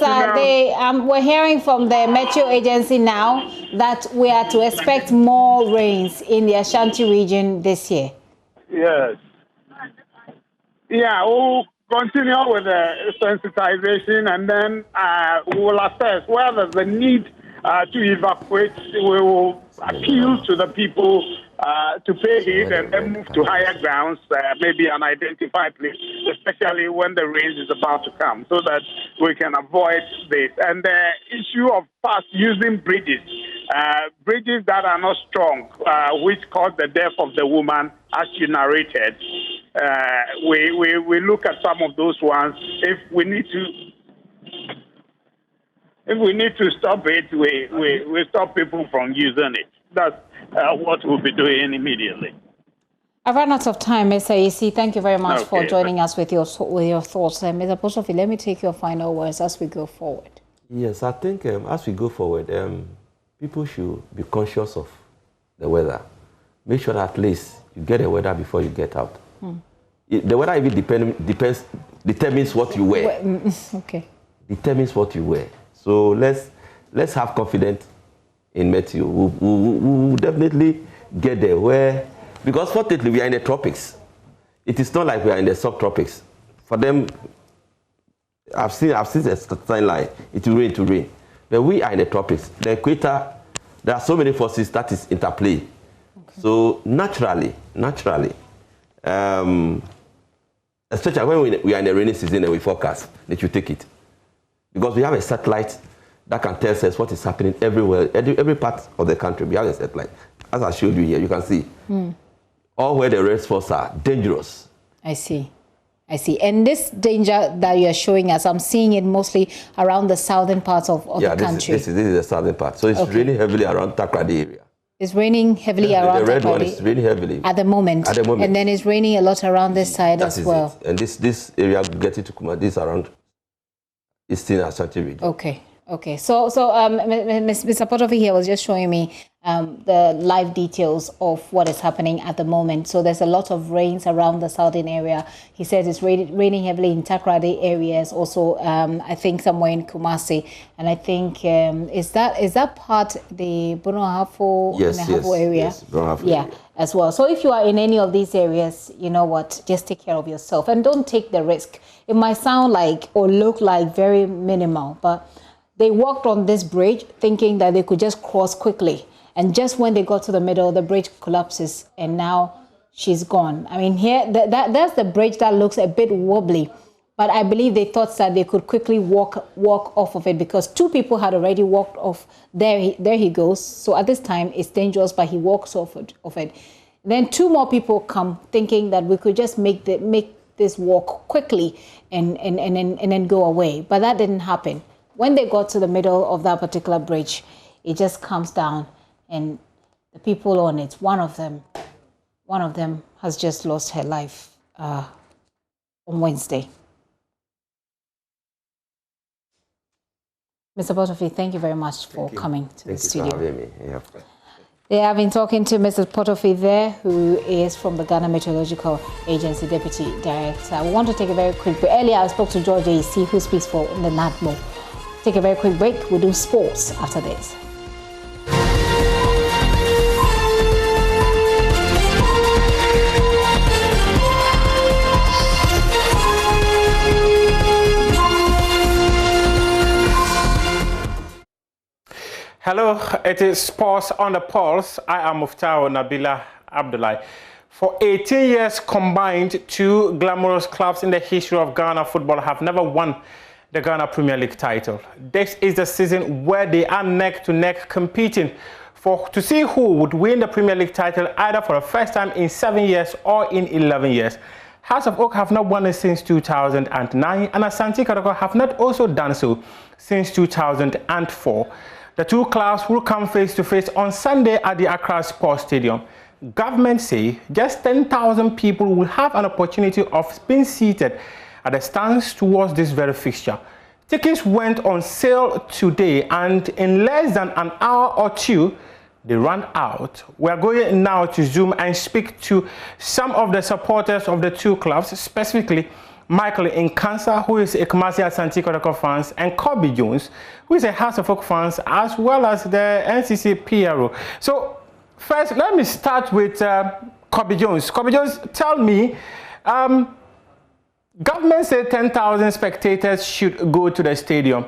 we're hearing from the Meteo Agency now that we are to expect more rains in the Ashanti region this year. Yes. Yeah, we'll continue with the sensitization, and then we will assess whether there's a need to evacuate. We will appeal to the people to pay heed and then move to higher grounds, maybe an identified place, especially when the rain is about to come, so that we can avoid this. And the issue of fast using bridges, bridges that are not strong, which caused the death of the woman, as you narrated. We look at some of those ones. If we need to stop it, we stop people from using it. That's what we'll be doing immediately. I've run out of time, Mr. AC. Thank you very much for joining us with your thoughts. Mr. Potofi, let me take your final words as we go forward. Yes, I think as we go forward, people should be conscious of the weather. Make sure that at least you get the weather before you get out. The weather even determines what you wear. Okay. Determines what you wear. So let's have confidence in Matthew. We'll definitely get there. Because fortunately we are in the tropics. It is not like we are in the subtropics. For them, I've seen a sign line. It will rain to rain. But we are in the tropics. The equator, there are so many forces that is interplay. Okay. So naturally, especially when we are in the rainy season and we forecast, that you take it. Because we have a satellite that can tell us what is happening everywhere, every part of the country. We have a satellite. As I showed you here, you can see all where the response are dangerous. I see. And this danger that you are showing us, I'm seeing it mostly around the southern parts of the country. This is the southern part. So it's raining heavily around Takrady area. It's raining heavily around the red one is raining heavily. At the moment. And then it's raining a lot around this side as well. And this area getting to Kuma, this around Eastern Ashanti region. Okay. So Mr. Potofi here was just showing me the live details of what is happening at the moment. So there's a lot of rains around the southern area. He says it's raining heavily in Takrady areas, also I think somewhere in Kumasi, and I think is that part the Bonohafo area? Yes, Bonohafo as well. So if you are in any of these areas, you know what, just take care of yourself and don't take the risk. It might sound like or look like very minimal, but they walked on this bridge thinking that they could just cross quickly. And just when they got to the middle, the bridge collapses and now she's gone. I mean, here, that's the bridge that looks a bit wobbly. But I believe they thought that they could quickly walk off of it because 2 people had already walked off. There he goes. So at this time, it's dangerous, but he walks off it. Then 2 more people come thinking that we could just make this walk quickly and then go away. But that didn't happen. When they got to the middle of that particular bridge, it just comes down and the people on it, one of them has just lost her life on Wednesday. Mr. Potofi, thank you very much for coming to the studio. Thank you for having me. Yeah, I've been talking to Mrs. Potofi there, who is from the Ghana Meteorological Agency Deputy Director. We want to take a very quick break. Earlier, I spoke to George AC, who speaks for the NADMO. Take a very quick break. We'll do sports after this. Hello, it is Sports on the Pulse. I am Muftao Nabila Abdullahi. For 18 years combined, 2 glamorous clubs in the history of Ghana football have never won the Ghana Premier League title. This is the season where they are neck to neck competing to see who would win the Premier League title either for the first time in 7 years or in 11 years. House of Oak have not won it since 2009 and Asante Kotoko have not also done so since 2004. The 2 clubs will come face to face on Sunday at the Accra Sports Stadium. Government say just 10,000 people will have an opportunity of being seated at the stands towards this very fixture. Tickets went on sale today and in less than an hour or 2, they ran out. We are going now to Zoom and speak to some of the supporters of the 2 clubs, specifically Michael Nkansa, who is a Kumasi Asante Kotoko fans, and Kobe Jones, who is a House of Oak fans, as well as the NCC PRO. So first, let me start with Kobe Jones. Kobe Jones, tell me, government said 10,000 spectators should go to the stadium.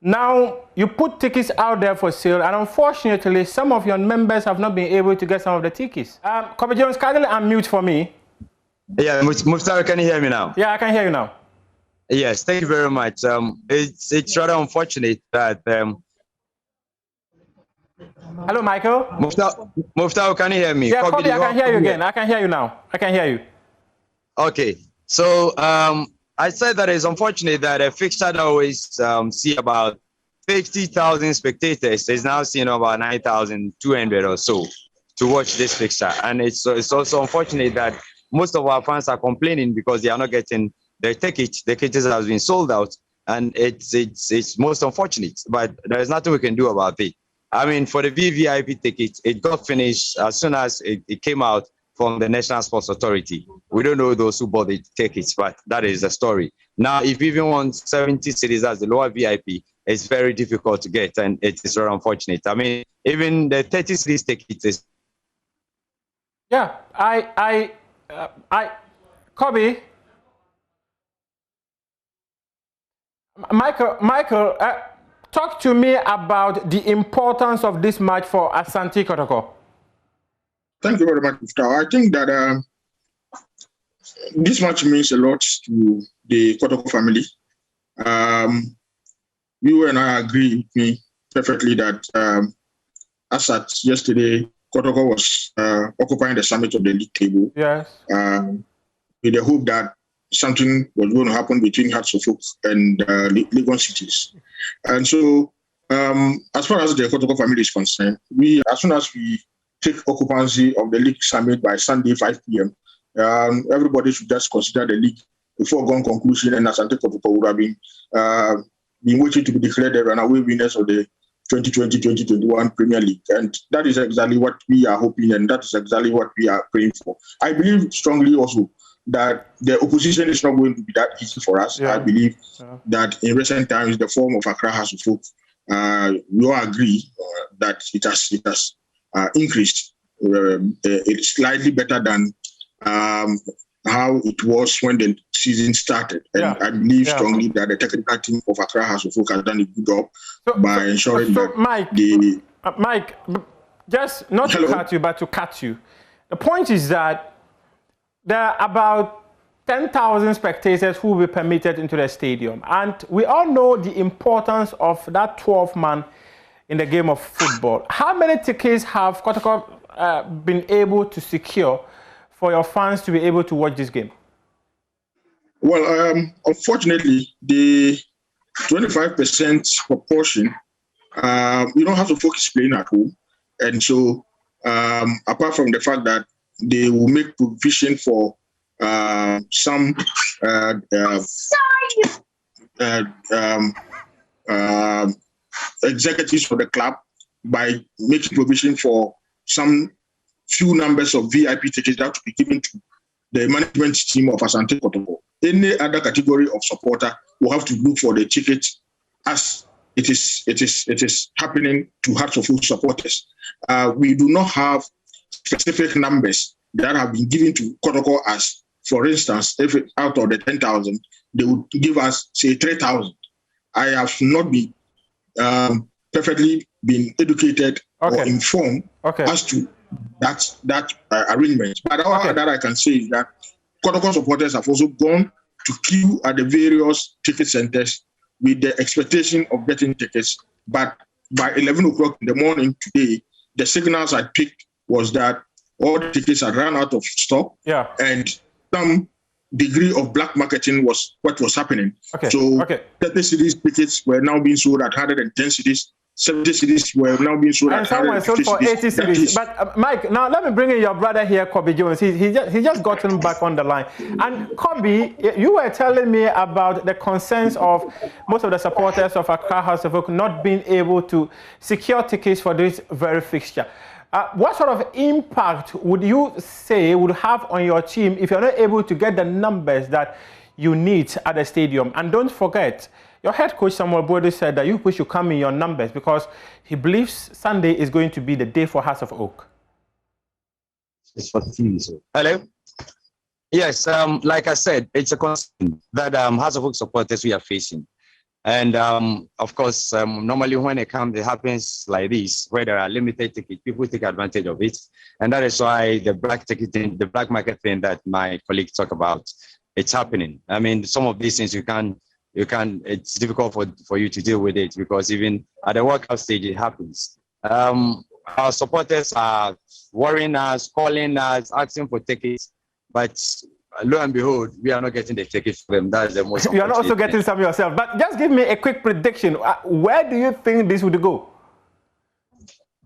Now, you put tickets out there for sale, and unfortunately, some of your members have not been able to get some of the tickets. Kobe Jones, kindly unmute for me. Yeah, Mustafa, can you hear me now? Yeah, I can hear you now. Yes, thank you very much. It's rather unfortunate that. Hello, Michael. Mustafa, can you hear me? Yeah, Kobe, I can hear you again. I can hear you now. I can hear you. Okay, so I said that it's unfortunate that a fixture that always see about 50,000 spectators is now seeing about 9,200 or so to watch this fixture, and it's also unfortunate that most of our fans are complaining because they are not getting their tickets. The tickets has been sold out, and it's most unfortunate. But there is nothing we can do about it. I mean, for the VVIP tickets, it got finished as soon as it came out from the National Sports Authority. We don't know those who bought the tickets, but that is the story. Now, if you even want 70 cities as the lower VIP, it's very difficult to get, and it is very unfortunate. I mean, even the 30 cities tickets is. Yeah, Kobe. Michael, talk to me about the importance of this match for Asante Kotoko. Thank you very much, Mr. I think that this match means a lot to the Kotoko family. You and I agree with me perfectly that as at yesterday, Kotoko was occupying the summit of the league table. Yes. With the hope that something was going to happen between Hearts of Oak and Legon Cities. And so, as far as the Kotoko family is concerned, as soon as we take occupancy of the league summit by Sunday 5 p.m., everybody should just consider the league a foregone conclusion, and Asante Kotoko would have been waiting to be declared the runaway winners of the 2020-2021 Premier League. And that is exactly what we are hoping, and that is exactly what we are praying for. I believe strongly also that the opposition is not going to be that easy for us. Yeah. I believe that in recent times, the form of Accra House of Folk, we all agree that it has increased. It's slightly better than how it was when the season started. And I believe strongly that the technical team of Accra House of Folk has done a good job by ensuring that Mike, just not to cut you, but to cut you. The point is that there are about 10,000 spectators who will be permitted into the stadium. And we all know the importance of that 12th man in the game of football. How many tickets have Kotoko been able to secure for your fans to be able to watch this game? Well, unfortunately, the 25% proportion, we don't have to focus playing at home. And so, apart from the fact that they will make provision for some executives for the club by making provision for some few numbers of VIP tickets that will be given to the management team of Asante Kotoko. Any other category of supporter will have to look for the ticket as it is happening to Hearts of Oak supporters. We do not have specific numbers that have been given to Kotoko as, for instance, if out of the 10,000, they would give us, say, 3,000. I have not been perfectly been educated or informed as to that arrangement. But all that I can say is that Kotoko supporters have also gone to queue at the various ticket centers with the expectation of getting tickets. But by 11 o'clock in the morning today, the signals I picked was that all the tickets had run out of stock, and some degree of black marketing was what was happening. 30 cities tickets were now being sold at 110 cities. 70 cities were now being sold at 150 for 80 cities. But Mike, now let me bring in your brother here, Kobe Jones. He just gotten back on the line. And Kobe, you were telling me about the concerns of most of the supporters of Accra House of Oak not being able to secure tickets for this very fixture. What sort of impact would you say would have on your team if you're not able to get the numbers that you need at the stadium? And don't forget, your head coach Samuel Bode said that you should come in your numbers because he believes Sunday is going to be the day for House of Oak. Hello? Yes, like I said, it's a concern that House of Oak supporters we are facing. And of course, normally when it happens like this, where there are limited tickets, people take advantage of it. And that is why the black ticketing, the black market thing that my colleagues talk about, it's happening. I mean, some of these things it's difficult for you to deal with it because even at the workout stage, it happens. Our supporters are worrying us, calling us, asking for tickets, but lo and behold, we are not getting the tickets for them. That's the most. You are not also getting some yourself. But just give me a quick prediction. Where do you think this would go?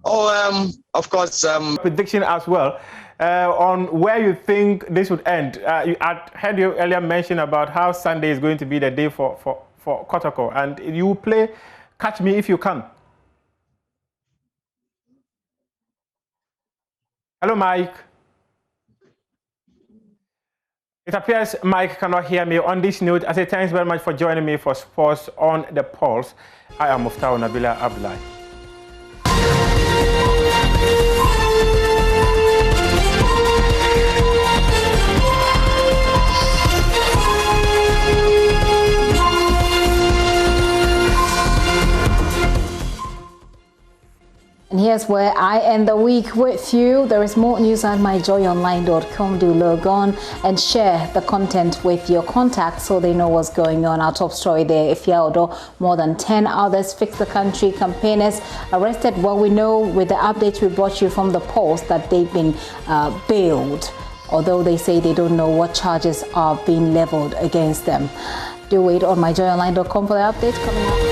Oh, of course. Prediction as well on where you think this would end. I heard you earlier mention about how Sunday is going to be the day for Kotoko, and you will play Catch Me If You Can. Hello, Mike. It appears Mike cannot hear me. On this note, I say thanks very much for joining me for Sports on the Pulse. I am Muftau Nabila Abdullahi. And here's where I end the week with you. There is more news at myjoyonline.com. Do log on and share the content with your contacts so they know what's going on. Our top story there, Ifiaudo, more than 10 others fix the country campaigners arrested. Well, we know with the updates we brought you from the Pulse that they've been bailed, although they say they don't know what charges are being leveled against them. Do wait on myjoyonline.com for the updates coming up.